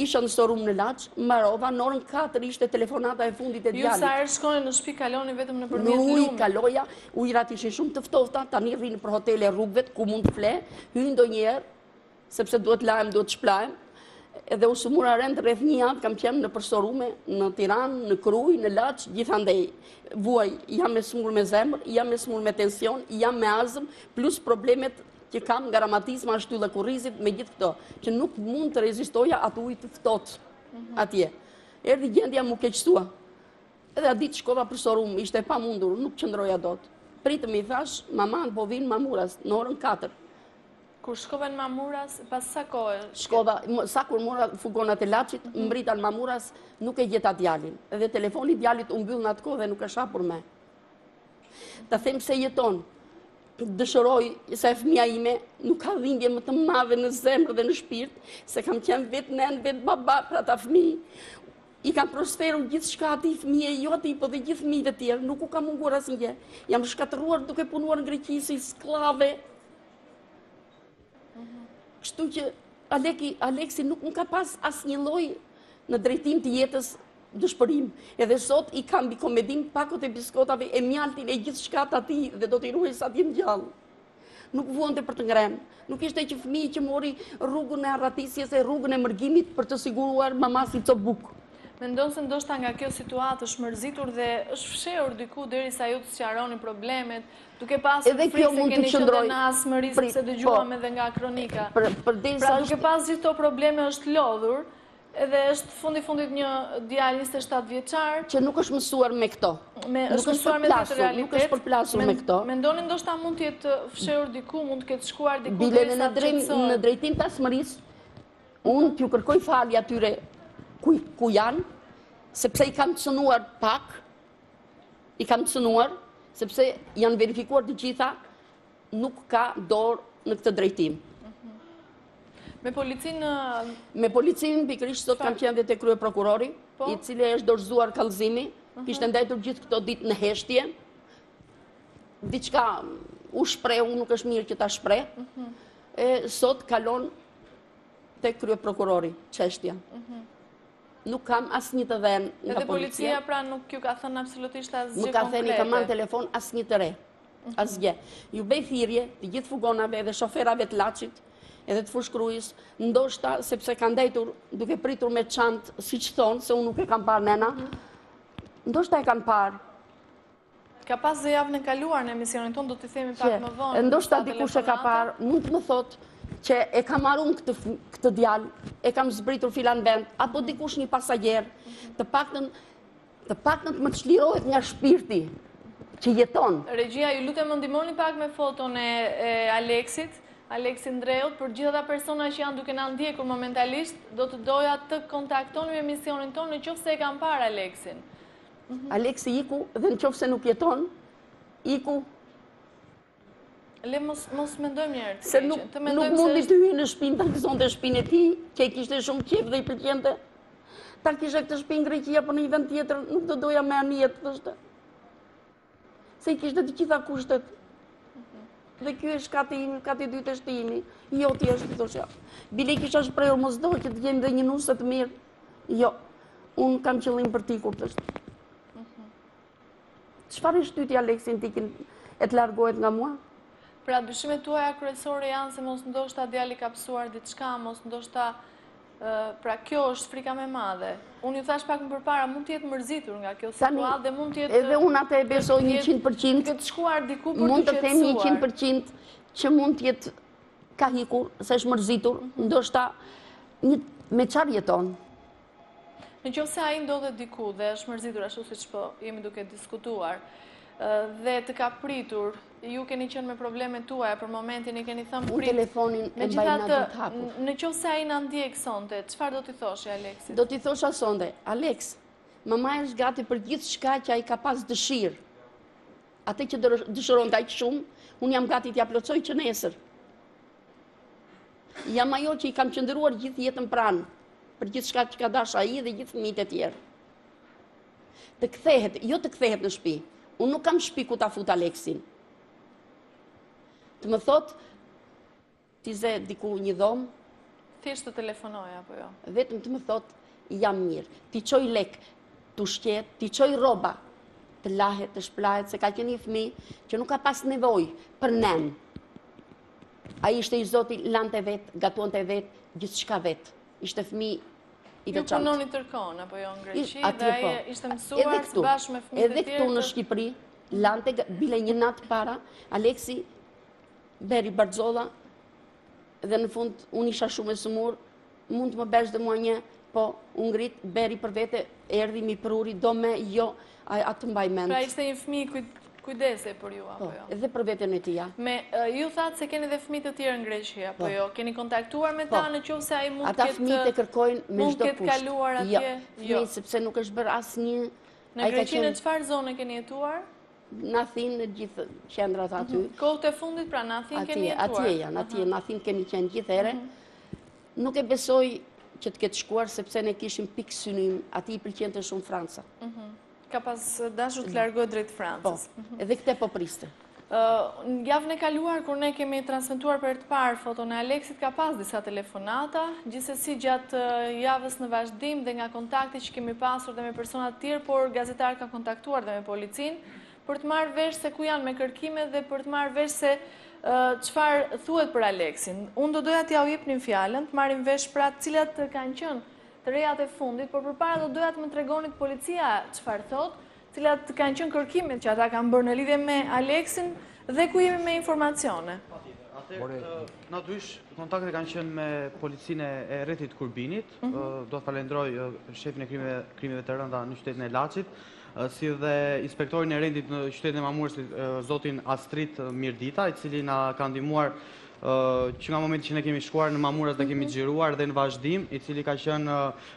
Isha në showroom në Laç, mbarova, në orën 4 ishte telefonata e fundit e djalit. Ju sa herë shkoni në shtëpi kaloni vetëm nëpërmjet lumit? Në ujë kaloja, ujrat ishin shumë të ftofta, tani rrinë për hotele rrugëve ku mund të fle, hyj ndonjëherë, sepse duhet lahem, duhet shplahem. Edhe u smura rend rreth një javë kam qenë në showroom në Tiranë, në Krujë, në Laç, gjithandej. Vuaj, jam e smur me zemër, jam e smur me tension, jam me azm, plus problemet që kam nga ramatizma, shtylla kurrizit, me gjithë këto, që nuk mund të rezistoja atë ujë të ftohtë atje. Erdhi gjendja mu keqësua. Edhe a ditë shkova për showroom, ishte pa mundur, nuk qëndroja dot. Pritëm i thash, maman po vinë Mamuras, në orën 4. Kur shkove në Mamuras, pas sa kohë? Shkova, sa kur mora fugonat e Laçit, mbrita në Mamuras, nuk e gjeta djalin. Edhe telefoni djalit u mbyll në atë kohë dhe nuk e shah për me. Ta them se jeton. Dëshëroj se fëmia ime nuk ka dhimbje më të madhe në zemër dhe në shpirt, se kam qenë vetë nën, vetë baba për ata fëmijë. I kam prosferuar gjithçka atij fëmijë, jo atij, po dhe gjithë fëmijët e tjerë, nuk u ka munguar asnjë. Jam shkatëruar duke punuar në Greqi si skllave. Kështu që Aleksi nuk më ka pas asnjë lloj në drejtim të jetës dëshpërim. Edhe sot i kam bikomedim pakot e biskotave e mjaltin e gjithë shkat ati dhe do t'i ruaj sa t'jem gjallë. Nuk vuante për të ngrem. Nuk ishte që fëmijë që mori rrugën e arratisjes e rrugën e mërgimit për të siguruar mamasi cobuk. Mendon se ndoshta nga kjo situatë është mërzitur dhe është fshehur diku derisa ju të sqaroni problemet, duke pasur frikë se keni qenë në asmëri sepse dëgjuam edhe nga kronika. Pra duke pas gjithë këto probleme është lodhur. Edhe është fundit një djalë 27 vjeçar që nuk është mësuar me këto. Është mësuar me këtë realitet. Nuk është përplasur me këto. Mendoni ndoshta mund të jetë fshehur diku, mund të ketë shkuar diku derisa në drejtim të asmërisë. Unë t'ju kërkoj falje atyre ku janë, sepse i kam cënuar pak. I kam cënuar sepse janë verifikuar të gjitha, nuk ka dorë në këtë drejtim. Me policinë... Me policinë, pikërisht sot kam qenë dhe te krye prokurori, i cili është dorëzuar kallëzimi, kishte ndajtur gjithë këto ditë në heshtje. Diçka u shpreh, nuk është mirë që ta shpreh. Sot kalon te krye prokurori çështja. Nuk kam asnjë të dhënë nga policia. Edhe policia pra nuk ju ka thënë absolutisht asgjë konkrete. Nuk ka thënë, ka marrë telefon asnjë të re. Asgjë. Ju bëj thirrje të gjithë fugonave dhe shoferave të Laçit, edhe të Fushkrujës, ndoshta sepse kanë ndajtur duke pritur me çantë, siç thonë, se unë nuk e kam parë nena. Ndoshta e kanë parë. Ka pas dhe javën e kaluar në emisionin tonë, do t'i themi pak më vonë. Ndoshta dikush e ka parë, mund të më thotë që e kam marrë këtë djalë, e kam zbritur filan vend, apo dikush një pasagjer, të paktën të më çlirohet nga shpirti që jeton. Regjia, ju lutem më ndihmoni pak me foton e Aleksit. Aleksi Ndreut, për gjitha ta persona që janë duke na ndjekur momentalisht, do të doja të kontaktoni me emisionin tonë në qoftë se e kanë parë Aleksin. Aleksi iku dhe në qoftë se nuk jeton, iku. Le mos mendojmë një herë. Se nuk mundi të hyjë në shtëpinë, ta gëzonte shtëpinë e tij, që i kishte shumë qejf dhe i pëlqente. Ta kishe këtë shtëpi në Greqi apo në një vend tjetër, nuk do doja më në jetë, thoshte. Se i kishte të gjitha kushtet. Dhe kjo është kati dytë është imi, jo ti është, thosha. Bile kisha shprehur mos do që të jemi dhe një nusë të mirë. Jo, unë kam qëllim për ti kur të është. Çfarë shtyti Aleksin tikin e të largohet nga mua? Pra dyshimet tuaja kryesore janë se mos ndoshta djali ka pësuar diçka, mos ndoshta pra kjo është frika me madhe. Unë ju thash pak më përpara, mund të jetë mërzitur nga kjo situatë dhe mund të jetë... Edhe unë atë e besoj 100%. Këtë shkuar diku për të qetësuar. Mund të them 100% që mund të jetë ka hikur, se është mërzitur, ndoshta me çfarë jeton. Në qoftë se ai ndodhet diku dhe është mërzitur ashtu siç po jemi duke diskutuar, dhe të ka pritur, ju keni qenë me problemet tuaja, për momentin i keni thënë prit. Unë telefonin e mbajna gjithë hapur. Në qoftë se ai na ndjek sonte, çfarë do t'i thoshe Aleksit? Do t'i thosha sonte, Aleks, Mama është gati për gjithë shka që a i ka pas dëshirë. Ate që dëshiron të aqë shumë, unë jam gati t'ja plotësoj që nesër. Jam ajo që i kam qëndëruar gjithë jetën pranë, për gjithë shka që ka dash a i dhe gjithë fëmijët e tjerë. Të kthehet, jo të kthehet në shtëpi. Unë nuk kam shtëpi ku ta fut Aleksin. Të më thot, ti ze diku një dhomë. Thjesht të telefonoj, apo jo? Vetëm të më thot, jam mirë. Ti qoj lek, të shqet, ti qoj roba, të lahet, të shplahet, se ka qenë një fëmijë që nuk ka pas nevoj për nen. A ishte i zoti, lante vetë, gatuante vetë, gjithë shka vetë. Ishte fëmijë i veçantë. Ju punoni tërkon, apo jo në Greqi, dhe ishte mësuar së bashkë me fëmijët e tjerë. Edhe këtu në Shqipëri, lante, bile një natë para, Aleksi beri Barzolla, dhe në fund, unë isha shumë e sëmur, mund të më besh dhe mua një, po, unë ngrit, beri për vete, erdi mi pruri, do me, jo, atë mbaj mend. Pra ishte një fëmijë kujdese për ju, apo jo? Edhe për veten e tija. Ju thatë se keni dhe fëmijë të tjerë në Greqi, apo jo? Keni kontaktuar me ta në qovë se a i mund ata fëmijët e kërkojnë me çdo kusht. Kaluar atje? Jo, sepse nuk është bërë asnjë. Në Greqi në çfarë zone keni jetuar? Në Athinë, në gjithë qendrat aty. Kohët e fundit, pra në Athinë keni jetuar? Atje janë, atje në Athinë kemi qenë gjithë ere. Nuk e besoj që të ketë shkuar, sepse ne kishim pikë synim, ati i pëlqente shumë Franca. Ka pas dashur të largohet drejt Francës. Edhe këte po priste. Në javën e kaluar, kur ne kemi transmetuar për të parë foton e Aleksit, ka pas disa telefonata, gjithsesi gjatë javës në vazhdim dhe nga kontakti që kemi pasur dhe me personat tjerë, por gazetar ka kontaktuar dhe me policinë, për të marrë vesh se ku janë me kërkime dhe për të marrë vesh se çfarë thuhet për Aleksin. Unë do doja t'ja u jep një fjalën, të marrim vesh pra cilat kanë qenë të rejat e fundit, por përpara do doja të më tregonit policia çfarë thot, cilat kanë qenë kërkimet që ata kanë bërë në lidhje me Aleksin dhe ku jemi me informacione. Natyrisht, kontaktet kanë qenë me policinë e rrethit Kurbinit, do të falenderoj shefin e krimeve të rënda në qytetin e Laçit, si dhe inspektorin e rendit në qytetin e Mamurësit, zotin Astrit Mirdita, i cili na ka ndihmuar që nga momenti që ne kemi shkuar në Mamuras dhe kemi xhiruar dhe në vazhdim, i cili ka qenë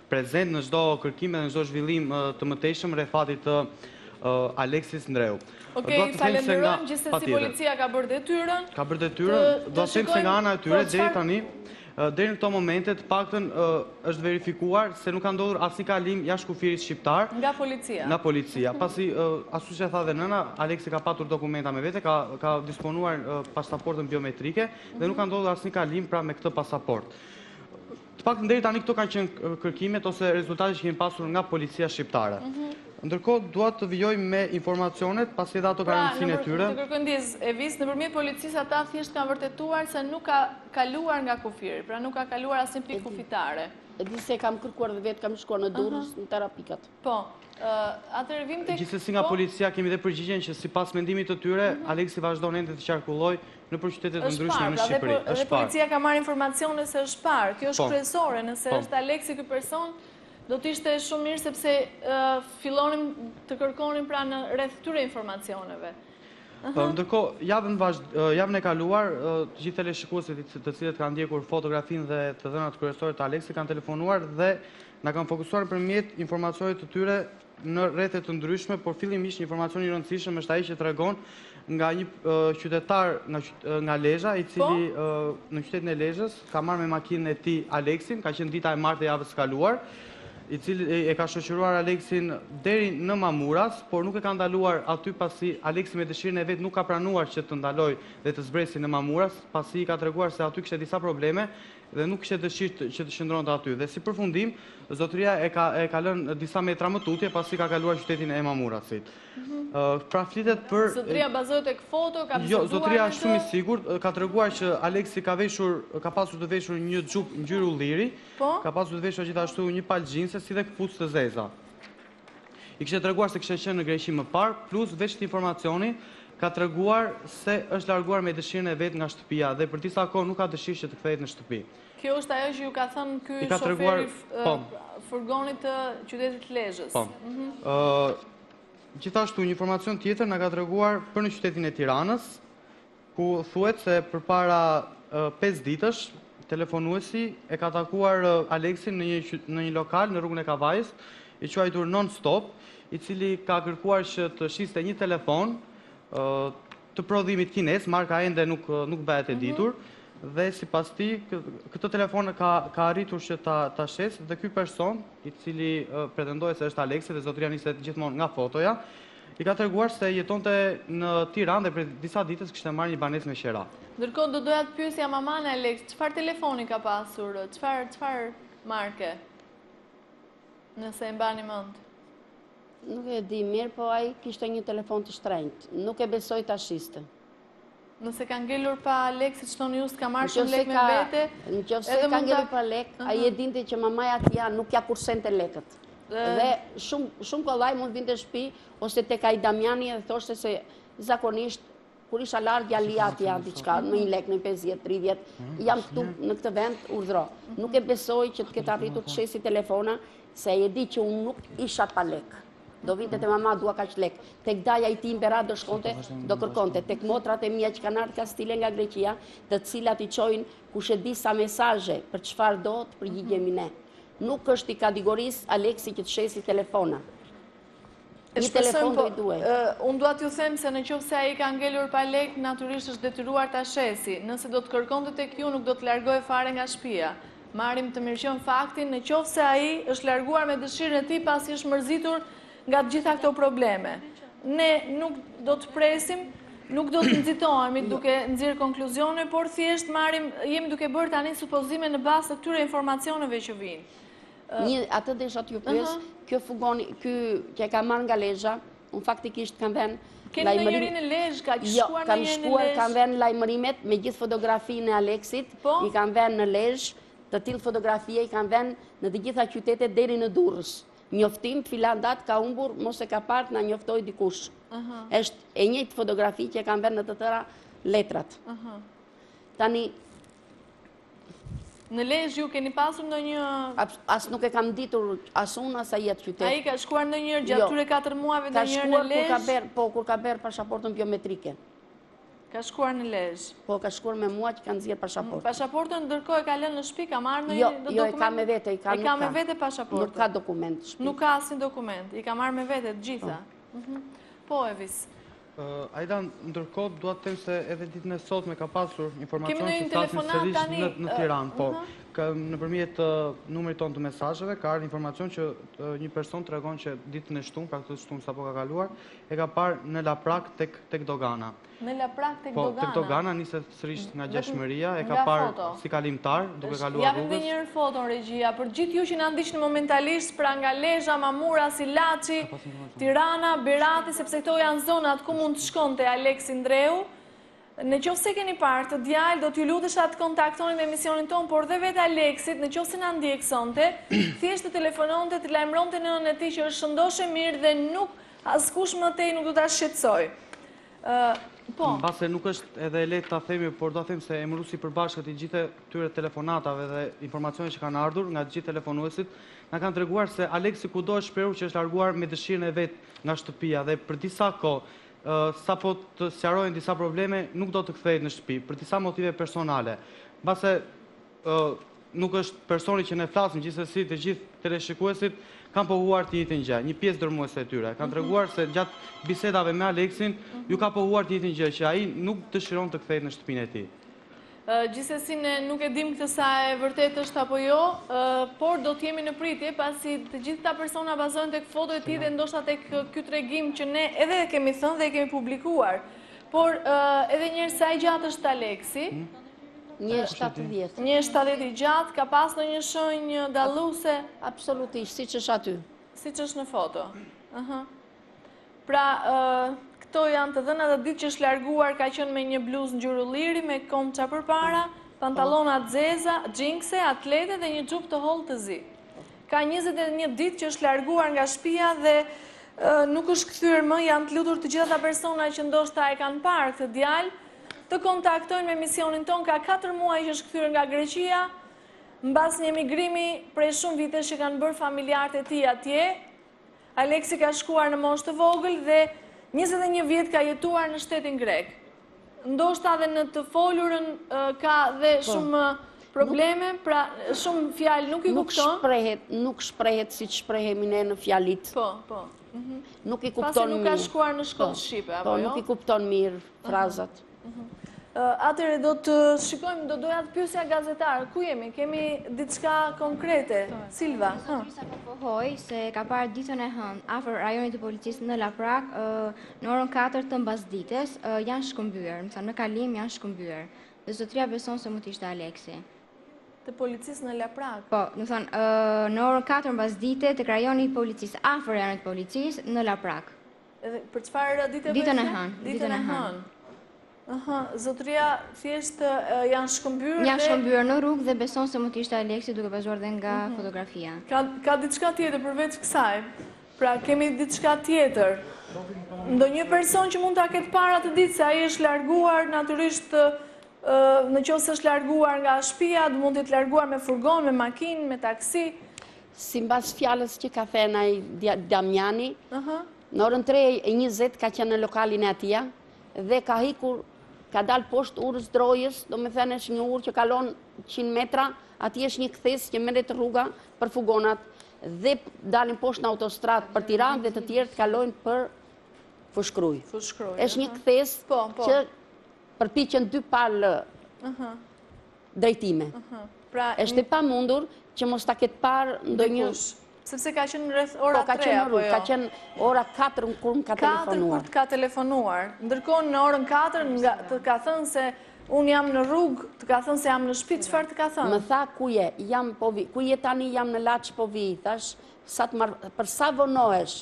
prezent në çdo kërkim dhe në çdo zhvillim të mëtejshëm rreth fatit të Aleksis Ndreu. Okej, falenderojmë, gjithsesi policia ka bërë detyrën. Ka bërë detyrën, do të them se nga ana e tyre deri tani, deri në këto momente të paktën është verifikuar se nuk ka ndodhur asnjë kalim jashtë kufirit shqiptar. Nga policia. Nga policia. Pasi, ashtu që tha dhe nëna, Aleksi ka patur dokumenta me vete, ka disponuar pasaportën biometrike dhe nuk ka ndodhur asnjë kalim pra me këtë pasaport. Të paktën deri tani këto kanë qenë kërkimet ose rezultatet që kemi pasur nga policia shqiptare. Ndërkohë, dua të vijoj me informacionet, pasi edhe ato kanë rëndësinë e tyre. Të kërkoj ndjes e vis, nëpërmjet policisë ata thjesht kanë vërtetuar se nuk ka kaluar nga kufiri, pra nuk ka kaluar asnjë pikë kufitare. E di se kam kërkuar dhe vetë kam shkuar në Durrës në terapikat. Po, atëherë vim tek... Gjithsesi nga policia kemi dhe përgjigjen që sipas mendimit të tyre, Aleksi vazhdon ende të qarkullojë nëpër qytete të ndryshme në Shqipëri. Dhe policia ka marrë informacione se është parë. Kjo është kryesore, nëse është Aleksi ky person, do të ishte shumë mirë sepse fillonim të kërkonim pra në rreth këtyre informacioneve. Ndërkohë, javën e kaluar, të gjithë teleshikuesit të cilët kanë ndjekur fotografinë dhe të dhënat kryesore të Aleksit kanë telefonuar dhe na kanë fokusuar nëpërmjet informacioneve të tyre në rrethte të ndryshme, por fillimisht një informacion i rëndësishëm është ai që tregon nga një qytetar nga Lezhë, i cili në qytetin e Lezhës ka marrë me makinën e tij Aleksin, ka qenë dita e martë e javës së kaluar, i cili e ka shoqëruar Aleksin deri në Mamuras, por nuk e ka ndaluar aty pasi Aleksi me dëshirën e vet nuk ka pranuar që të ndaloj dhe të zbresi në Mamuras, pasi i ka treguar se aty kishte disa probleme dhe nuk kishte dëshirë që të qëndronte aty. Dhe si përfundim, zotëria e ka lënë disa metra më tutje pasi ka kaluar qytetin e Mamurasit. Pra flitet për... Zotëria bazohet tek foto, ka biseduar... Jo, zotëria është shumë i sigurt, ka treguar që Aleksi ka pasur të veshur një xhup ngjyrë ulliri, ka pasur të veshur gjithashtu një palë xhinse si dhe këpucë të zeza. I kishte treguar se kishte qenë në Greqi më parë, plus veç të informacioni ka treguar se është larguar me dëshirën e vet nga shtëpia dhe për disa kohë nuk ka dëshirë që të kthehet në shtëpi. Kjo është ajo që ju ka thënë ky shoferi furgonit të qytetit Lezhës. Po. Gjithashtu një informacion tjetër na ka treguar për në qytetin e Tiranës, ku thuhet se përpara 5 ditësh telefonuesi e ka takuar Aleksin në një lokal në rrugën e Kavajës, i quajtur non-stop, i cili ka kërkuar që të shiste një telefon të prodhimit kines, marka ende nuk bëhet e ditur, dhe si pas ti, këtë telefon ka arritur që ta shes, dhe ky person, i cili pretendoj se është Aleksi, dhe zotëria niset gjithmonë nga fotoja, i ka treguar se jetonte në Tiranë dhe për disa ditës kishte marrë një banesë me qera. Ndërkohë do doja të pyesja maman e Aleks, çfarë telefoni ka pasur? Çfarë marke? Nëse e mbani mend. Nuk e di mirë, po ai kishte një telefon të shtrenjtë. Nuk e besoj ta shiste. Nëse ka ngelur pa lek, si që tonë ju s'ka marrë shumë lek me vete... Nëse ka ngelur pa lek, ai e dinte që mamaja tja nuk ja kursente lekët. Dhe shumë kollaj mund vinte shtëpi, ose tek ai Damjani dhe thoshte se zakonisht, kur isha larg jalia atja diçka, në 1 lek, në 50, 30, jam këtu në këtë vend, urdhro. Nuk e besoj që të ketë arritur të shesi telefona, se e di që unë nuk isha pa lek. Do vinte te mama dua kaq lek. Tek daja i tim Berat do shkonte, do kërkonte. Tek motrat e mia që kanë ardhur Kastile nga Greqia, të cilat i çojnë kush e di sa mesazhe për çfarë do të përgjigjemi ne. Nuk është i kategorisë Aleksi që të shesi telefona. Një telefon do i duhet. Unë dua t'ju them se nëse ai ka ngelur pa lek, natyrisht është detyruar ta shesi. Nëse do të kërkonte tek ju, nuk do të largohej fare nga shtëpia. Marrim të mirëqen faktin, nëse ai është larguar me dëshirën e tij pasi është mërzitur nga të gjitha këto probleme. Ne nuk do të presim, nuk do të nxitohemi duke nxjerrë konkluzione, por thjesht jemi duke bërë tani supozime në bazë të këtyre informacioneve që vijnë. Atë desha t'ju pyes, kjo fugoni, ky që e ka marrë nga Lezhë, unë faktikisht kanë vënë Keni në njëri në Lezhë, ka shkuar në njëri në Lezhë? Kanë vënë lajmërimet me gjithë fotografinë e Aleksit, i kanë vënë në Lezhë, të tillë fotografie i kanë vënë në të gjitha qytetet deri në Durrës. Njoftim, filan datë ka humbur, mos e ka parë, na njoftoi dikush. Është e njëjtë fotografi që kanë vënë në të tëra letrat. Tani në Lezhë ju keni pasur ndonjë... As nuk e kam ditur as unë as ai atë qytet. Ai ka shkuar ndonjëherë gjatë këtyre 4 muajve ndonjëherë në Lezhë? Kur ka bërë pasaportën biometrike. Ka shkuar në Lezhë? Po, ka shkuar me mua që kanë nxjerrë pasaportën. Pasaportën ndërkohë e ka lënë në shtëpi, ka marrë ndonjë dokument? Jo, e ka me vete, e ka me vete pasaportën. Nuk ka dokument në shtëpi. Nuk ka asnjë dokument, i ka marrë me vete të gjitha. Po, Evis. Aida, ndërkohë, duat të them se edhe ditën e sotme ka pasur informacion që flasin sërish në Tiranë, po. Nëpërmjet numrit tonë të mesazheve ka ardhur informacion që një person tregon që ditën e shtunë, pra këtë shtunë sapo ka kaluar, e ka parë në Laprak tek dogana. Në Laprak tek dogana? Po, tek dogana niset sërish nga gjashmëria, e ka parë si kalimtar duke kaluar rrugës. Japim njëherë foton regjia për gjithë ju që na ndiqni momentalisht pra nga Lezhë, Mamura, Silaçi, Tirana, Berati, sepse këto janë zonat ku mund të shkonte Aleksi Ndreu. Nëse keni parë të djalë, do t'ju lutesha të kontaktoni me emisionin tonë, por dhe vetë Aleksit, nëse na ndjek sonte, thjesht të telefononte, të lajmëronte nënën e tij që është shëndoshë mirë dhe nuk askush më tej nuk do ta shqetësoj. Po. Mbase nuk është edhe e lehtë ta themi, por do ta them se emëruesi përbashkët i gjithë këtyre telefonatave dhe informacioneve që kanë ardhur nga të gjithë telefonuesit, na kanë treguar se Aleksi kudo është shprehur që është larguar me dëshirën e vet nga shtëpia dhe për disa kohë sa po të sqarojnë disa probleme, nuk do të kthehet në shtëpi, për disa motive personale. Mbase nuk është personi që ne flasim, gjithsesi të gjithë teleshikuesit kanë pohuar të njëjtën gjë, një pjesë dërmuese e tyre. Kanë treguar se gjatë bisedave me Aleksin, ju ka pohuar të njëjtën gjë, që ai nuk dëshiron të kthehet në shtëpinë e tij. Gjithsesi ne nuk e dim këtë sa e vërtet është apo jo, por do të jemi në pritje pasi të gjithë këta persona bazohen tek foto e tij dhe ndoshta tek ky tregim që ne edhe e kemi thënë dhe e kemi publikuar. Por edhe një herë sa i gjatë është Aleksi? 1,70. 1,70 i gjatë, ka pas ndonjë shenjë dalluese? Absolutisht, siç është aty. Siç është në foto. Pra, këto janë të dhëna të ditë që është larguar, ka qenë me një bluzë ngjyrë ulliri, me komça përpara, pantallona zeza, xhinkse, atlete dhe një xhup të hollë të zi. Ka 21 ditë që është larguar nga shtëpia dhe nuk është kthyer më, janë të lutur të gjitha ata persona që ndoshta e kanë parë këtë djalë, të kontaktojnë me emisionin ton, ka 4 muaj që është kthyer nga Greqia, mbas një emigrimi prej shumë vitesh që kanë bërë familjarët e tij atje. Aleksi ka shkuar në moshë të vogël dhe 21 vjet ka jetuar në shtetin grek. Ndoshta edhe në të folurën ka dhe shumë probleme, pra shumë fjalë nuk i kupton. Nuk shprehet si që shprehemi ne në fjalit. Po. Nuk i kupton mirë. Pasi nuk ka shkuar në shkollë shqipe, apo jo? Nuk i kupton mirë frazat. Atëre do të shikojmë, do doja të pyesja gazetar, ku jemi? Kemi diçka konkrete? Silva? Sa po pohoj se ka parë ditën e hënë afër rajonit të policisë në Laprak, në orën 4 të mbasdites janë shkëmbyer, më thënë në kalim janë shkëmbyer. Dhe zotëria beson se mund të ishte Aleksi. Të policisë në Laprak? Po, më thënë në orën 4 mbasdite të rajonit të policisë, afër rajonit të policisë në Laprak. Për çfarë ditë? Ditën e hënë. Ditën e hënë. Zotëria thjesht janë shkëmbyer janë shkëmbyer në rrugë dhe beson se mund të ishte Aleksi duke bazuar dhe nga fotografia. Ka diçka tjetër përveç kësaj? Pra kemi diçka tjetër? Ndonjë person që mund ta ketë parë atë ditë se ai është larguar, natyrisht në qoftë se është larguar nga shtëpia, mund të jetë larguar me furgon, me makinë, me taksi. Simbas fjalës që ka thënë ai Damjani, në orën 3:20 ka qenë në lokalin e atij dhe ka hikur. Ka dalë poshtë urës Drojës, do me thënë është një urë që kalon 100 metra, ati është një këthes që merret rruga për fugonat dhe dalin poshtë në autostradë për Tiranë dhe të tjerë të kalojnë për Fushkruj. Është një këthes që përpiqen 2 palë drejtime. Është e pamundur që mos ta ketë parë ndonjë. Sepse ka qenë rreth ora 3 apo jo? Ka qenë ora 4 kur më ka telefonuar. 4 kur ka telefonuar. Ndërkohë në orën 4 të ka thënë se unë jam në rrugë, të ka thënë se jam në shtëpi, çfarë të ka thënë? Më tha ku je? Jam po vi. Ku je tani? Jam në Laç po vi. Thash, për sa vonohesh?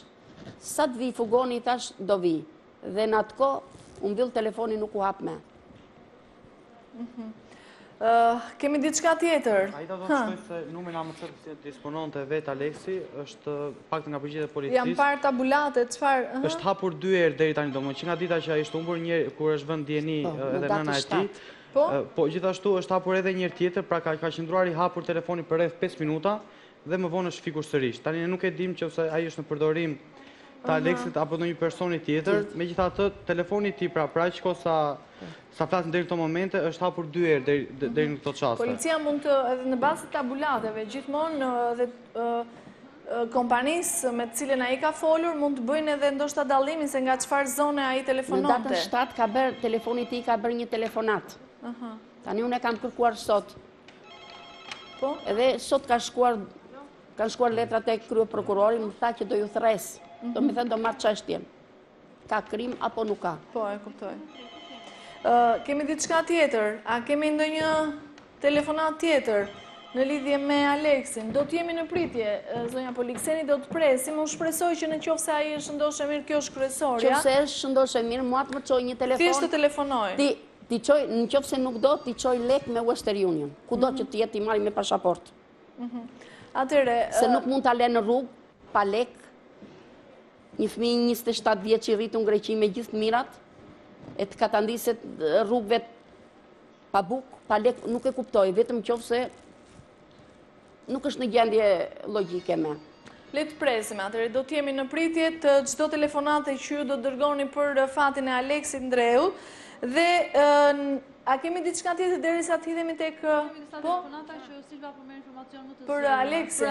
Sa të vi fugoni, thash, do vi. Dhe në atë kohë u mbyll telefoni, nuk u hap më. Kemi diçka tjetër. Ai do të thotë se numri na më thotë dispononte vet Aleksi, është pak nga përgjigjet e policisë. Jam parë tabulate, çfarë? Është hapur 2 herë deri tani, domethënë që nga dita që ai është humbur një kur është vënë dieni edhe nëna e tij. Po gjithashtu është hapur edhe një herë tjetër, pra ka qëndruar i hapur telefoni për rreth 5 minuta dhe më vonë është fikur sërish. Tani ne nuk e dim nëse ai është në përdorim të Aleksit apo ndonjë personi tjetër. Megjithatë, telefoni i tij pra aq kohë sa flasim deri në këto momente është hapur 2 herë deri në këto çaste. Policia mund të edhe në bazë të tabulateve gjithmonë dhe kompanisë me të cilën ai ka folur mund të bëjnë edhe ndoshta dallimin se nga çfarë zone ai telefononte. Në datën 7 ka bërë telefoni i tij ka bërë një telefonat. Tani unë e kam kërkuar sot. Po? Edhe sot kanë shkuar letrat e krye prokurori, më tha që do ju thres. Do me thënë do marrë çështjen. Ka krim apo nuk ka? Po, e kuptoj. Kemi diçka tjetër? A kemi ndonjë telefonat tjetër në lidhje me Aleksin? Do të jemi në pritje, zonja Polikseni, do të presim. Unë shpresoj që në qoftë se ai është shëndoshë mirë, kjo është kryesorja. Nëse është shëndoshë mirë, mua të më çoj një telefon. Thjesht të telefonoj. Ti çoj, në qoftë se nuk do, ti çoj lek me Western Union. Kudo që të jetë ti marri me pasaportë. Atëre, se nuk mund ta lënë në rrugë pa lek. Një fëmijë 27 vjeç i rritur në Greqi me gjithë mirat, e të katandiset rrugëve pa bukë, pa lek, nuk e kuptoj, vetëm qofse nuk është në gjendje logjike me. Le të presim, atëre do të jemi në pritje të çdo telefonate që ju do dërgoni për fatin e Aleksit Ndreu dhe a kemi diçka tjetër derisa të hidhemi tek telefonata që Silva po merr informacion më të për Aleksin.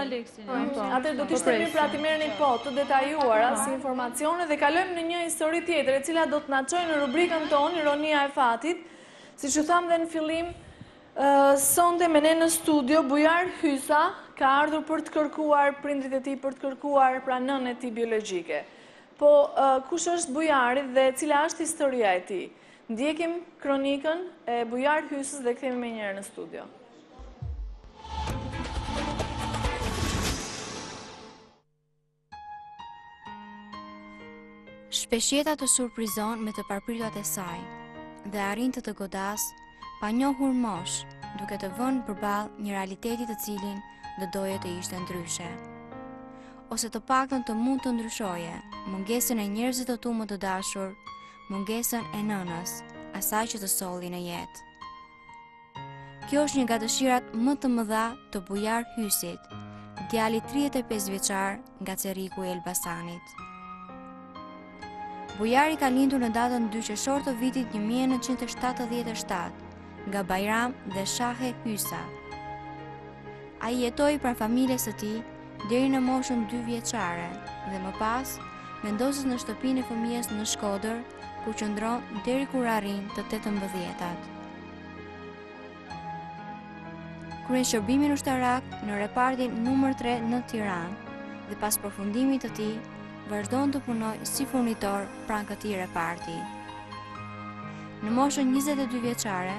Atëherë do të ishte mirë pra të merrni të detajuara si informacione dhe kalojmë në një histori tjetër e cila do të na çojë në rubrikën tonë Ironia e fatit. Siç u tham dhe në fillim, sonte me ne në studio Bujar Hysa ka ardhur për të kërkuar prindrit e tij, për të kërkuar pra nënën e tij biologjike. Po kush është Bujari dhe cila është historia e tij? Ndjekim kronikën e Bujar Hysës dhe kthehemi me njëherë në studio. Shpeshjeta të surprizon me të parpritjet e saj dhe arrin të godas pa njohur mosh, duke të vënë përballë një realiteti të cilin do doje të ishte ndryshe. Ose të paktën të mund të ndryshoje mungesën e njerëzit të tu më të dashur, mungesën e nënës, asaj që të solli në jetë. Kjo është një nga dëshirat më të mëdha të Bujar Hysit, djali 35 vjeçar nga Ceriku i Elbasanit. Bujari ka lindur në datën 2 qershor të vitit 1977 nga Bajram dhe Shahe Hysa, Ai jetoi pranë familjes së tij deri në moshën 2 vjeçare dhe më pas vendoset në shtëpinë e fëmijës në Shkodër, ku qëndron deri kur arrin të 18-tat. Kryen shërbimin ushtarak në repartin numër 3 në Tiranë dhe pas përfundimit të tij vazhdon të punojë si furnitor pranë këtij reparti. Në moshën 22 vjeçare,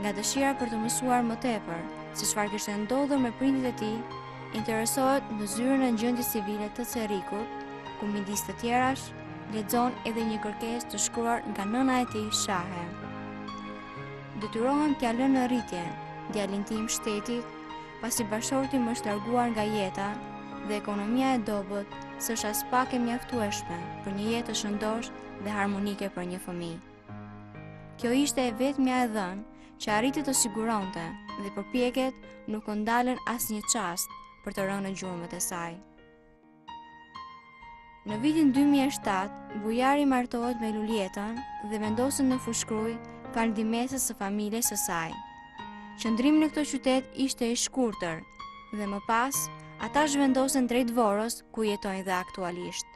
nga dëshira për të mësuar më tepër se çfarë kishte ndodhur me prindit e tij, interesohet në zyrën e gjendjes civile të Cerrikut, ku midis të tjerash lexon edhe një kërkesë të shkruar nga nëna e tij Shahe. Detyrohem t'ia lënë në rritje djalin tim shtetit, pasi bashorti më është larguar nga jeta dhe ekonomia e dobët s'është as pak e mjaftueshme për një jetë të shëndosh dhe harmonike për një fëmijë. Kjo ishte e vetmja e dhënë që arriti të siguronte dhe përpjeket nuk u ndalën asnjë çast për të rënë në gjurmët e saj. Në vitin 2007, bujari martohet me Lulietën dhe vendosen në Fushkruj falëndimesës së familjes së saj. Qëndrimi në këtë qytet ishte i shkurtër dhe më pas ata zhvendosen drejt Vorës, ku jetojnë dhe aktualisht.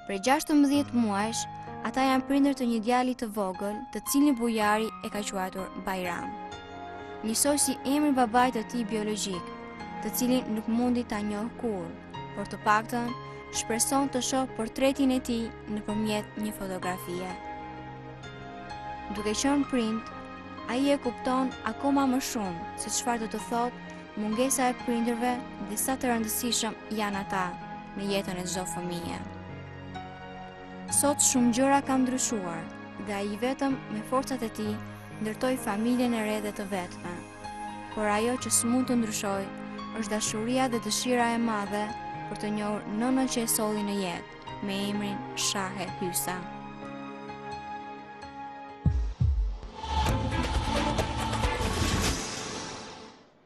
Prej 16 muajsh, ata janë prindër të një djali të vogël, të cilin bujari e ka quajtur Bajram. Njësoj si emri babait të tij biologjik, të cilin nuk mundi ta njohë kurrë, por të paktën shpreson të shohë portretin e tij nëpërmjet një fotografie. Duke qenë prind, ai e kupton akoma më shumë se çfarë do të thotë mungesa e prindërve dhe sa të rëndësishëm janë ata në jetën e çdo fëmije. Sot shumë gjëra kanë ndryshuar dhe ai vetëm me forcat e tij ndërtoi familjen e re dhe të vetme. Por ajo që s'mund të ndryshojë është dashuria dhe dëshira e madhe për të njohur nënën që e solli në jetë me emrin Shahe Hysa.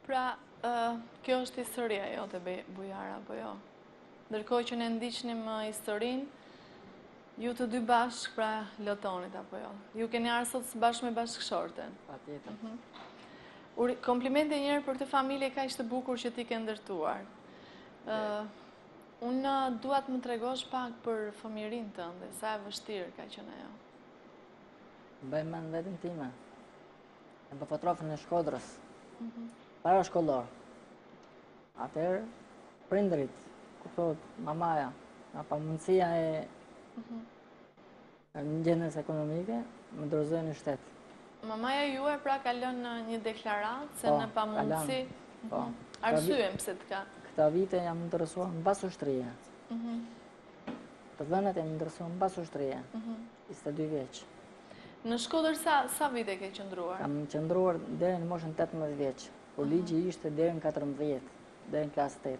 Pra, kjo është historia jote, Bujara, apo jo? Ndërkohë që ne ndiqnim historinë, ju të dy bashkë pra lotonit, apo jo? Ju keni ardhur sot së bashku me bashkëshorten. Patjetër. Komplimente njërë për të familje ka ishte bukur që ti ke ndërtuar. Unë duat më tregosh pak për fëmirin tënde, sa e vështirë ka qenë ajo. Bëjmë me në vetën time. Në fotografen e Shkodrës. Para shkollor. Atëherë, prindrit, kuptohet, mamaja, nga pamundësia e në gjendjes ekonomike, më dorëzojnë në shtet. Mamaja juaj pra ka lënë një deklaratë se në pamundësi. Arsyeem pse të ka. Këta vite jam interesuar mbas ushtrie. Të dhënat jam interesuar mbas ushtrie. 22 vjeç. Në Shkodër sa vite ke qëndruar? Kam qëndruar deri në moshën 18 vjeç. Por ligji ishte deri në 14, deri në klasë 8.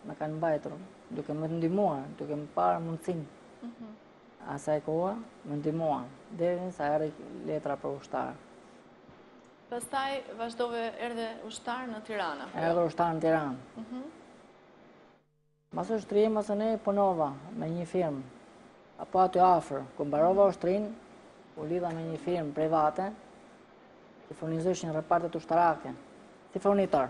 Më kanë mbajtur, duke më ndihmuar, duke më parë mundësinë. Asaj koha më ndihmuan, deri sa erdhi letra për ushtar. Pastaj vazhdove erdhe ushtar në Tiranë. Erdhe ushtar në Tiranë. Mas ushtrie, mas ne punova me një firmë, apo aty afër, ku mbarova ushtrinë, u lidha me një firmë private, që furnizojshin repartet ushtarake. Si furnitor.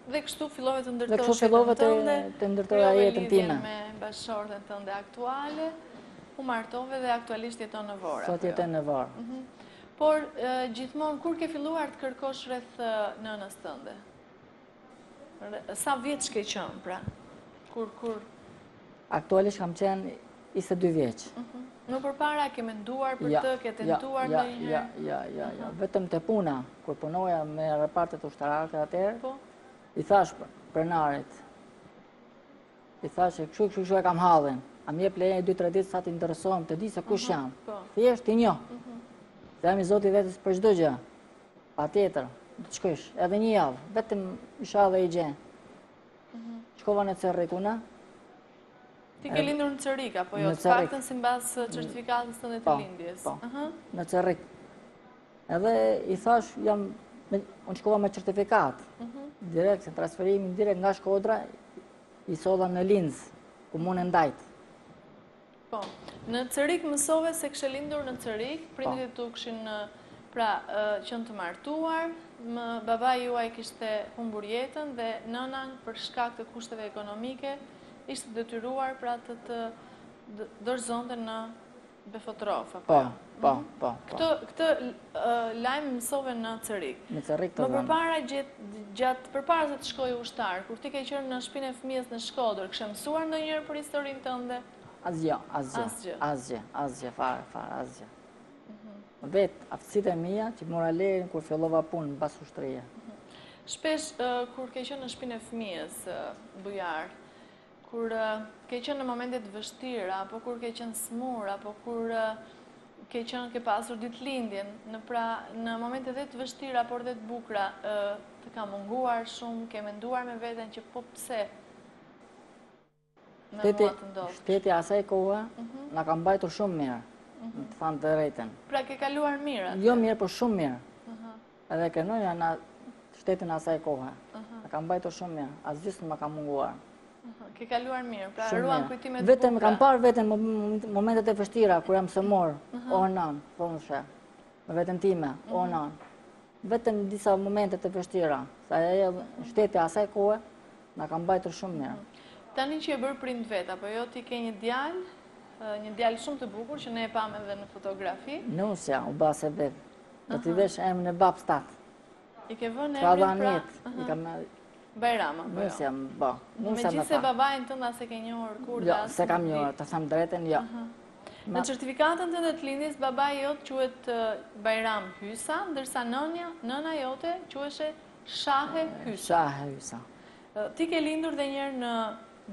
Dhe kështu fillove të ndërtosh jetën tënde, të ndërtoja jetën time. Me bashkëshorten tënde aktuale, u martove dhe aktualisht jeton në Vorë. Sot jeton në Vorë. Por gjithmonë kur ke filluar të kërkosh rreth nënës tënde? Sa vjeç ke qenë pra? Kur? Aktualisht kam qenë 22 vjeç. Më përpara ke menduar për të, ke tentuar ndonjëherë? Ja. Vetëm te puna, kur punoja me repartet ushtarake atëherë, i thash pronarit. I thash se kështu e kam hallën. A më jep leje 2-3 ditë sa të interesohem, të di se kush jam. Thjesht ti njoh. Dhe jam i Zotit vetes për çdo gjë. Patjetër, do të shkosh edhe një javë, vetëm inshallah i gjen. Shkova në Cerrikuna. Ti ke lindur në Cerrik, apo jo? Të paktën si mbas certifikatës tënde të lindjes. Në Cerrik. Edhe i thash, unë shkova me certifikat. Direkt, se transferimin direkt nga Shkodra, i solla në Linz, ku mund e ndajt. Po, në Cerrik mësove se kështë lindur në Cerrik, prindit tu këshin Pra, qënë të martuar, baba juaj kishte humbur jetën dhe nëna për shkak të kushteve ekonomike ishte detyruar pra të dorëzonte në Befotrof. Po. Këtë lajmë mësove në Cerik. Në Cerik të dhënë. Më përpara se të shkoj ushtar, kur ti ke qenë në shtëpinë e fëmijës në Shkodër, kishe mësuar ndonjëherë për historinë tënde? Asgjë, fare. Vetë aftësitë e mia që mora lejen kur fillova punë pas ushtrie. Shpesh kur ke qenë në shtëpinë e fëmijës, bujar, kur ke qenë në momente të vështira, apo kur ke qenë smur, apo kur ke pasur ditëlindjen, në momente dhe të vështira, por dhe të bukura, të ka munguar shumë, ke menduar me veten që po pse me mua të ndodhë. Shteti asaj kohë na ka mbajtur shumë mirë. Të thanë të drejten. Pra ke kaluar mirë? Jo mirë, por shumë mirë. Edhe kënoja në shtetin asaj kohë. Në kam mbajtur shumë mirë. Asgjë s'ma ka munguar. Ke kaluar mirë, pra ruan kujtimet bukura. Vetëm kam parë veten momentet e vështira, kur jam së morë, o nan, po më shë, me veten time, o nan. Vetëm disa momentet e vështira. Sa shteti asaj kohë, në kam mbajtur shumë mirë. Tani që e bërë prind vetë, apo jo ti ke një djalë shumë të bukur që ne e pam edhe në fotografi. Nusja, u base vetë. Do t'i vesh emrin e babës tatë. I ke vënë emrin pra... Bajrama, po jo. Nusja, ba. Me gjithë se babajnë tënda se ke njohër kur Jo, se kam njohër, të thamë drejten, jo. Në certifikatën të dhe të lindjes, babaj jotë quet Bajram Hysa, ndërsa nëna jote queshe Shahe Hysa. Shahe Hysa. Ti ke lindur dhe njerë në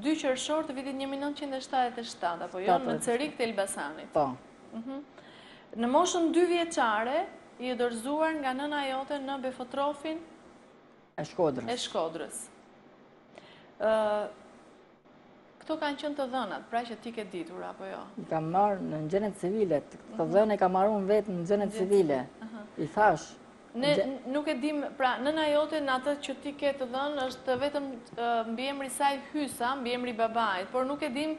2 qershor të vitit 1977, apo jo, në Cerik të Elbasanit. Po. Në moshën 2 vjeçare, i e dorëzuar nga nëna jote në Befotrofin e Shkodrës. Këto kanë qenë të dhënat, pra që ti ke ditur, apo jo? I kam marrë në gjenet civile, të dhënë e kam marrë vetë në gjenet civile. I thash, Ne nuk e dim, pra nëna jote në atë që ti ke të dhënë është vetëm mbiemri saj Hysa, mbiemri babait, por nuk e dim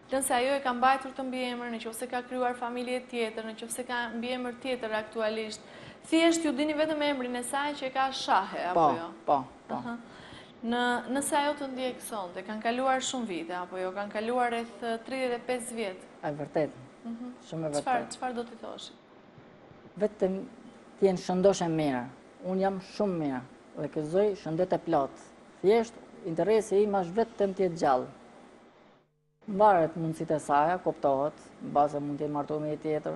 nëse ajo e ka mbajtur të mbiemër, nëse ka krijuar familje tjetër, nëse ka mbiemër tjetër aktualisht. Thjesht ju dini vetëm emrin e saj që ka Shahe, apo jo? Po. Nëse ajo të ndjek sonte, kanë kaluar shumë vite, apo jo? Kanë kaluar rreth 35 vjet. E vërtet. Shumë e vërtet. Çfarë do t'i thosh? Vetëm t'jenë shëndoshe mirë. Unë jam shumë mirë dhe këzoj shëndet e plotë. Thjesht, interesi im është vetëm t'jetë gjallë. Mbaret mundësit e saja, koptohet, në bazë mund t'jenë martu me tjetër.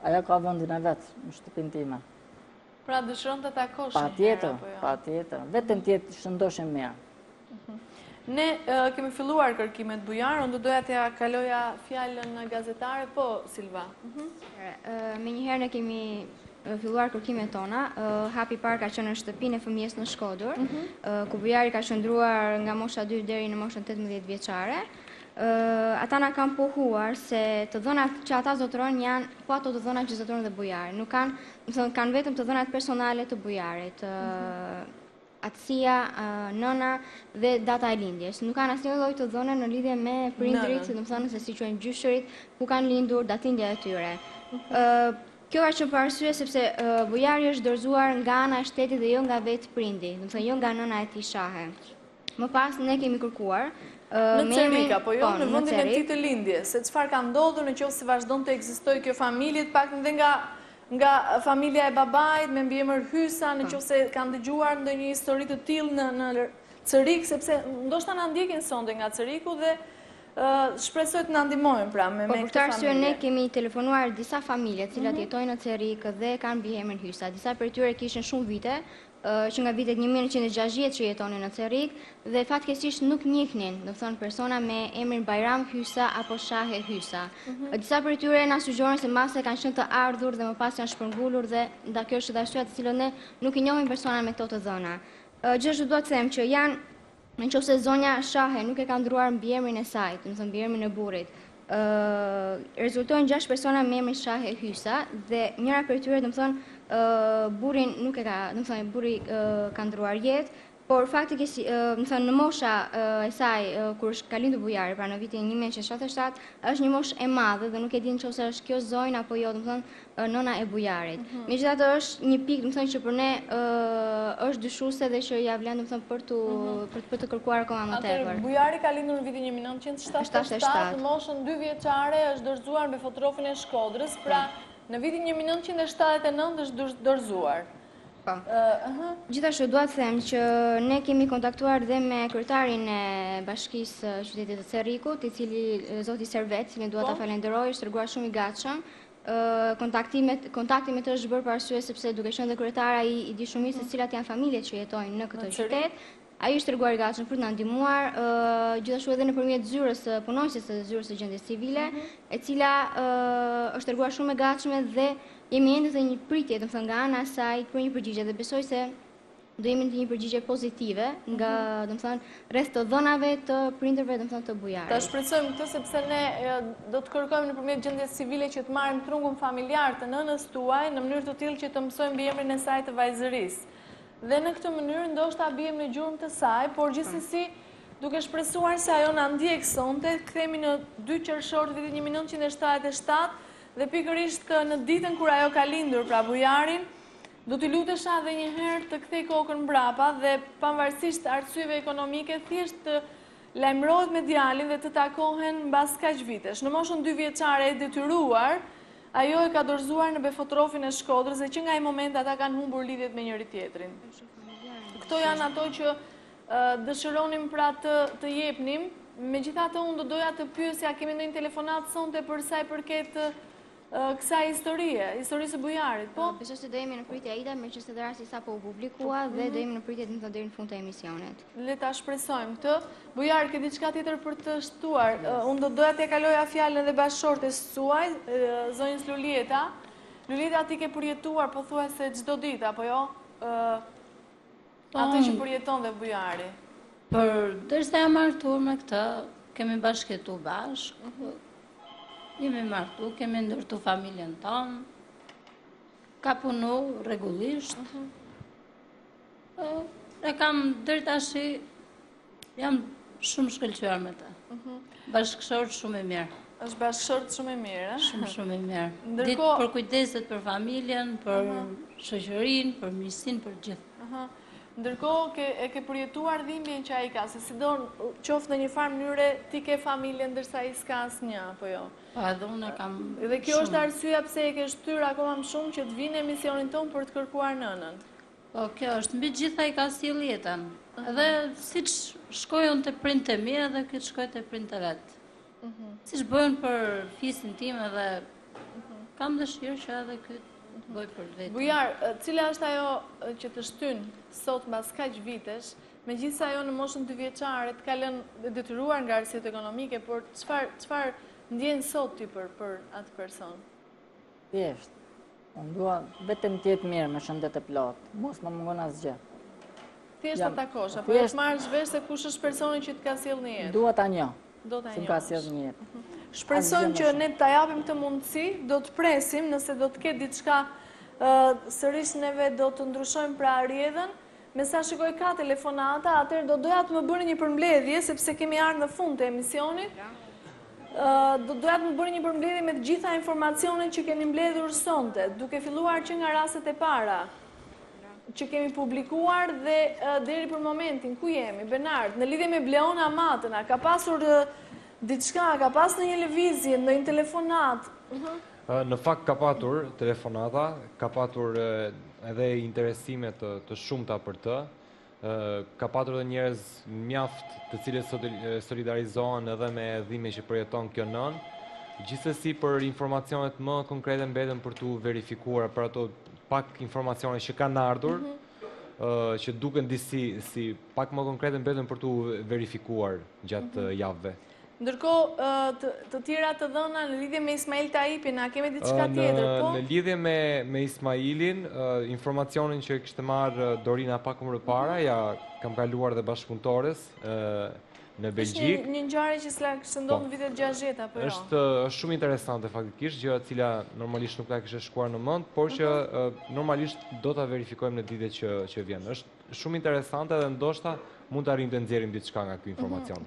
Aja ka vëndin e vetë në shtëpin time. Pra dëshëron të takosh një herë, apo jo? Pa tjetër, vetëm t'jetë shëndoshe mirë. Ne kemi filluar kërkimet bujar, unë doja t'ja kaloja fjallën në gazetare, po Silva? Me njëherë ne kemi filluar kërkimet tona, hapi parë ka qenë në shtëpinë e fëmijës në Shkodër, ku bujari ka qëndruar nga mosha 2 deri në moshën 18 vjeçare. Ata na kanë pohuar se të dhënat që ata zotërojnë janë po ato të dhënat që zotërojnë dhe bujari. Nuk kanë vetëm të dhënat personale të bujarit, atësia, nëna dhe data e lindjes. Nuk kanë asnjë lloj të dhënë në lidhje me prindrit, do të thonë se si quajnë gjyshërit, ku kanë lindur, datindja e tyre. Kjo ka qenë për arsye sepse bujari është dorëzuar nga ana e shtetit dhe jo nga vetë prindi, do të thonë jo nga nëna e tij Shahe. Më pas ne kemi kërkuar në Cerik, apo jo, në vendin e tij të lindjes, se çfarë ka ndodhur nëse vazhdon të ekzistojë kjo familje, paktën dhe nga familja e babait me mbiemër Hysa, nëse kanë dëgjuar ndonjë histori të tillë në Cerik, sepse ndoshta na ndjekin sonte nga Ceriku dhe shpresoj të na ndihmojnë pra me këtë familje. Po për këtë arsye ne kemi telefonuar disa familje të cilat jetojnë në Cerik dhe kanë mbiemrin Hysa. Disa prej tyre kishin shumë vite, që nga vitet 1960 që jetonin në Cerik dhe fatkeqësisht nuk njihnin, do të thonë persona me emrin Bajram Hysa apo Shahe Hysa. Disa prej tyre na sugjeruan se mase kanë qenë të ardhur dhe më pas janë shpërngulur dhe nda kjo është arsyeja të cilën ne nuk i njohim persona me këto të dhëna. Gjithashtu do të them që janë nëse zonja Shahe nuk e ka ndruar mbiemrin e saj, do të thonë mbiemrin e burrit. Rezultojnë 6 persona me emrin Shahe Hysa dhe njëra prej tyre do të thonë burin nuk e ka, do të thonë burri ka ndruar jetë, Por faktikisht, më thënë, në mosha e saj, kur është ka lindur bujari, pra në vitin 1977, është një moshë e madhe dhe nuk e din nëse është kjo zonjë apo jo, do të thënë, nëna e bujarit. Megjithatë është një pikë, do të thënë, që për ne është dyshuese dhe që ja vlen, do të thënë, për të kërkuar akoma më tepër. Bujari ka lindur në vitin 1977, në moshën 2 vjeçare është dorëzuar me fotografinë e Shkodrës, pra në vitin 1979 është dorëzuar. Gjithashtu dua të them që ne kemi kontaktuar dhe me kryetarin e bashkisë qytetit të Cerrikut, i cili zoti Servet, cilin dua ta falenderoj, është treguar shumë i gatshëm. Kontakti me të është bërë për arsye sepse duke qenë dhe kryetara i di shumë mirë se cilat janë familjet që jetojnë në këtë qytet. Ai është treguar i gatshëm për të na ndihmuar, gjithashtu edhe nëpërmjet zyrës së punonjëses së zyrës së gjendjes civile, e cila është treguar shumë e gatshme dhe jemi ende të një pritje, do të thënë, nga ana e saj për një përgjigje dhe besoj se do jemi në një përgjigje pozitive nga, do të thënë, rreth të dhënave të prindërve, do të thënë, të bujarit. Ta shpresojmë këtë sepse ne do të kërkojmë nëpërmjet gjendjes civile që të marrim trungun familjar të nënës tuaj në mënyrë të tillë që të mësojmë mbiemrin e saj të vajzërisë. Dhe në këtë mënyrë ndoshta bijem në gjurmë të saj, por gjithsesi duke shpresuar se ajo na ndjek sonte, kthehemi në 2 qershor të vitit 1977 dhe pikërisht në ditën kur ajo ka lindur, pra bujarin, do t'i lutesha edhe një herë të kthej kokën mbrapa dhe pavarësisht arsyeve ekonomike, thjesht të lajmërohet me djalin dhe të takohen mbas kaq vitesh. Në moshën 2 vjeçare e detyruar, ajo e ka dorëzuar në befotrofin e Shkodrës dhe që nga i moment ata kanë humbur lidhjet me njëri tjetrin. Këto janë ato që dëshironim pra të jepnim. Megjithatë unë do doja të pyesja, kemi ndonjë telefonat sonte për sa i përket kësaj historisë së bujarit, po? Besoj se do jemi në pritje Aida, meqenëse dhe rasti sapo u publikua dhe do jemi në pritje deri në fund të emisionit. Le ta shpresojmë këtë. Bujar, ke diçka tjetër për të shtuar? Unë do doja t'ja kaloja fjalën edhe bashkëshortes suaj, zonjës Lulieta. Lulieta, ti ke përjetuar pothuajse çdo ditë, apo jo? Atë që përjeton dhe bujari. Derisa jam martuar me këtë, kemi bashkëtu bashkë. Jemi martu, kemi ndërtu familjen tonë, ka punu rregullisht. E kam deri tash jam shumë shkëlqyer me të. Bashkëshort shumë e mirë. Është bashkëshort shumë e mirë, Shumë shumë e mirë. Ditë për kujdeset për familjen, për shoqërinë, për miqësinë, për gjithë. Ndërkohë e ke përjetuar dhimbjen që ai ka, se si do qoftë në një farë mënyre ti ke familjen ndërsa ai s'ka asnjë, apo jo? Po edhe unë kam. Dhe kjo është arsyeja pse e ke shtyr akoma më shumë që të vinë në emisionin ton për të kërkuar nënën. Po kjo është mbi gjitha i ka sjell jetën. Edhe siç shkojnë te prindët e mi edhe këtë shkoj te prindët e vet. Siç bëjnë për fisin tim edhe kam dëshirë që edhe këtë bëj për vetë. Bujar, cila është ajo që të shtyn sot mbas kaq vitesh, megjithëse ajo në moshën 2 vjeçare të ka lënë detyruar nga arsyet ekonomike, por çfarë ndjen sot ti për atë person? Thjesht. Unë dua vetëm të jetë mirë me shëndet e plotë, mos më mungon asgjë. Thjesht ta takosh, apo të marrësh vesh se kush është personi që të ka sjellë në jetë? Dua ta njoh. Do ta njoh. Si ka sjellë në jetë. Shpresojmë që ne ta japim këtë mundësi, do të presim nëse do të ketë diçka sërish neve do të ndryshojmë pra rrjedhën. Me sa shikoj ka telefonata, atëherë do doja të më bëni një përmbledhje sepse kemi ardhur në fund të emisionit. Do doja të më bëni një përmbledhje me të gjitha informacionet që keni mbledhur sonte, duke filluar që nga rastet e para që kemi publikuar dhe deri për momentin ku jemi. Benard, në lidhje me Bleona Matëna, ka pasur diçka, ka pas në një lëvizje, në një telefonat? Në fakt ka patur telefonata, ka patur edhe interesime të shumta për të. Ka patur edhe njerëz mjaft të cilët solidarizohen edhe me dhimbjen që përjeton kjo nën. Gjithsesi për informacionet më konkrete mbeten për tu verifikuar për ato pak informacione që kanë ardhur, që duken si pak më konkrete mbeten për tu verifikuar gjatë javëve. Ndërkohë, të tjera të dhëna në lidhje me Ismail Taipin, a kemi diçka tjetër, po? Në lidhje me Ismailin, informacionin që kishte marrë Dorina pak më para, ja kam kaluar dhe bashkëpunëtores, në Belgjik. Është një ngjarje që s'ka ndodhur në vitet 60 apo jo? Është shumë interesante faktikisht, gjëra të cila normalisht nuk ta kishe shkuar në mend, por që normalisht do ta verifikojmë në ditët që vjen. Është shumë interesante dhe ndoshta mund të arrijmë të nxjerrim diçka nga ky informacion.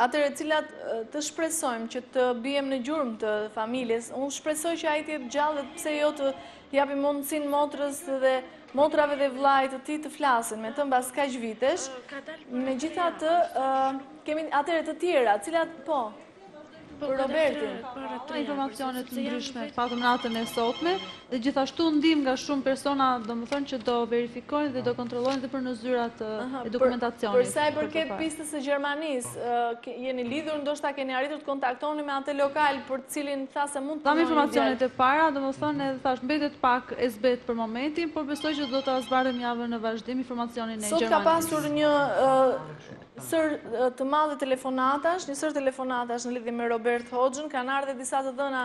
Atëherë, cilat të shpresojmë që të bijem në gjurmë të familjes, unë shpresoj që ai të jetë gjallë dhe pse jo të japim mundësinë motrës dhe motrave dhe vllajt të tij të flasin me të mbas kaq vitesh. Megjithatë, kemi atëherë të tjera, cilat po. Për Robertin. Informacione të ndryshme patëm natën e sotme dhe gjithashtu ndihmë nga shumë persona, domethënë që do verifikojnë dhe do kontrollojnë dhe për në zyrat e dokumentacionit. Për sa i përket pistës së Gjermanisë, jeni lidhur, ndoshta keni arritur të kontaktoni me atë lokal për të cilin tha se mund të Kam informacionet e para, domethënë edhe thash mbetet pak e zbet për momentin, por besoj që do ta zbardhim javën në vazhdim informacionin e Gjermanisë. Sot ka pasur një sër të madhe telefonatash, një sër telefonatash në lidhje me Robert Hoxhën, kanë ardhur disa të dhëna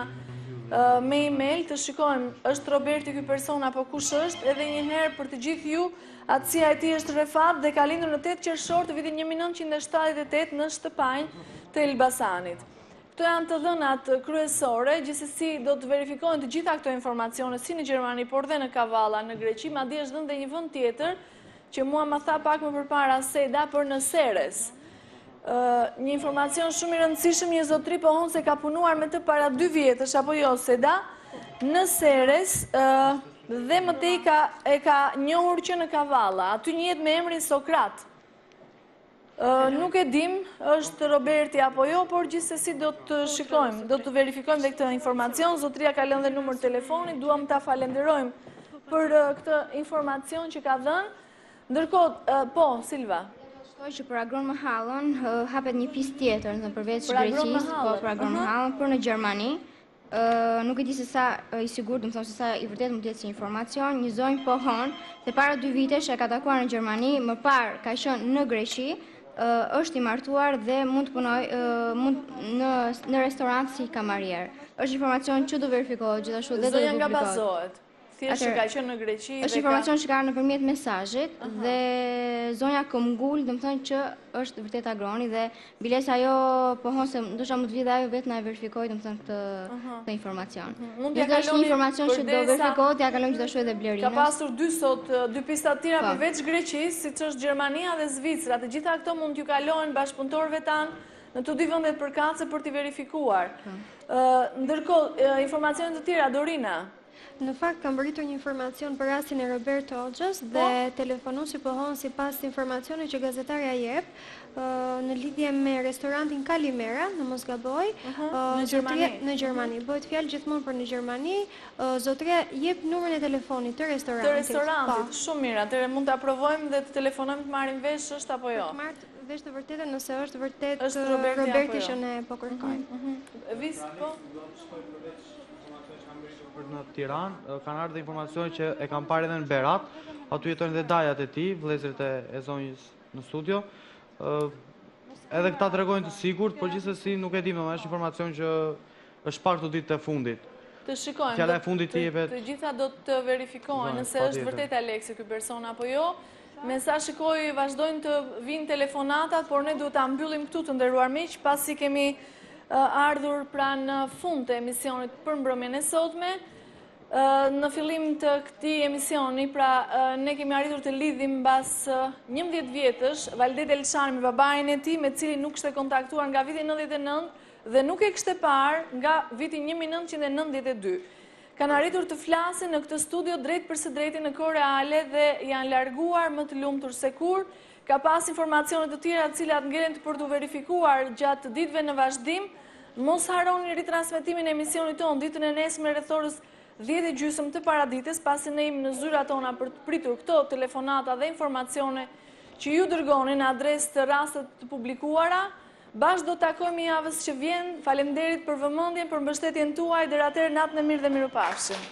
me email, të shikojmë, është Roberti ky person apo kush është, edhe një herë për të gjithë ju, atësia e tij është Refat dhe ka lindur në 8 qershor të vitit 1978 në shtëpanjë të Elbasanit. Këto janë të dhënat kryesore, gjithsesi do të verifikohen të gjitha këto informacione si në Gjermani, por dhe në Kavala, në Greqi, madje është dhënë dhe një vend tjetër që mua më tha pak më përpara Seda për në Seres. Një informacion shumë i rëndësishëm, një zotri pohon se ka punuar me të para 2 vjetësh, apo jo Seda, në Seres dhe më tej e ka njohur që në Kavala, aty njëhet me emrin Sokrat. Nuk e dim, është Roberti apo jo, por gjithsesi do të shikojmë, do të verifikojmë dhe këtë informacion, zotria ka lënë dhe numër telefonit, duam ta falenderojmë për këtë informacion që ka dhënë. Ndërkohë, po, Silva. Shkoj që për Agron Mahallën hapet një pistë tjetër në përveç Greqisë, po për Agron Mahallën, për në Gjermani. Nuk e di se sa i sigurt, do të them se sa i vërtet mund të jetë si informacion, një zonjë pohon se para 2 vitesh e ka takuar në Gjermani, më parë ka qenë në Greqi, është i martuar dhe mund të punojë në restorant si kamarier. Është informacion që do verifikohet gjithashtu dhe do të publikohet. Zonja nga bazohet. Thjesht ka qenë në Greqi. Është informacion që ka nëpërmjet mesazhit dhe zonja Këmgull, domethënë që është vërtet Agroni dhe biles ajo pohon se ndoshta mund të vijë ajo vetë na e verifikoj domethënë këtë informacion. Dhe është një informacion që do verifikohet, ja kalojmë gjithashtu edhe Blerinës. Ka pasur 2 pista të tjera përveç Greqisë, siç është Gjermania dhe Zvicra. Të gjitha këto mund t'ju kalojnë bashkëpunëtorëve tanë në të 2 vendet përkatëse për t'i verifikuar. Ndërkohë, informacione të tjera, Dorina. Në fakt, kam bërritur një informacion për rastin e Robert Hoxhës dhe telefonuesi pohon sipas informacionit që gazetarja jep në lidhje me restorantin Kalimera në Mosgaboj, në Gjermani. Bëhet fjalë gjithmonë për në Gjermani. Zotria jep numrin e telefonit të restorantit. Të restorantit, shumë mirë. Atëherë mund ta provojmë dhe të telefonojmë të marrim vesh është apo jo. Të marr vesh të vërtetën nëse është vërtet Roberti që ne po kërkojmë. Vis po. Në Tiranë, kanë ardhur informacione që e kanë parë edhe në Berat, aty jetojnë dhe dajat e tij, vëllezërit e zonjës në studio. Edhe këta tregojnë të sigurt, por gjithsesi nuk e di, është informacion që është parë këto ditë të fundit. Të shikojmë. Fjala e fundit i jepet. Të gjitha do të verifikohen nëse është vërtet Aleksi ky person apo jo. Me sa shikoj vazhdojnë të vinë telefonatat, por ne duhet ta mbyllim këtu të nderuar miq, pasi kemi ardhur pra në fund të emisionit për mbrëmjen e sotme. Në fillim të këtij emisioni, pra ne kemi arritur të lidhim mbas 11 vjetësh Valdet Elshani me babain e tij, me cilin nuk ishte kontaktuar nga viti 99 dhe nuk e kishte parë nga viti 1992. Kanë arritur të flasin në këtë studio drejt për së drejti në kohë reale dhe janë larguar më të lumtur se kur. Ka pas informacione të tjera të cilat ngelen për të verifikuar gjatë ditëve në vazhdim. Mos harroni ritransmetimin e emisionit tonë ditën e nesërme rreth orës 10:30 të paradites, pasi ne jemi në zyrat tona për të pritur këto telefonata dhe informacione që ju dërgoni në adresë të rastet të publikuara. Bashkë do takojmë javës që vjen. Faleminderit për vëmendjen, për mbështetjen tuaj. Deri atëherë natën e mirë dhe mirupafshim.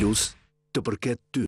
Plus, të përket ty.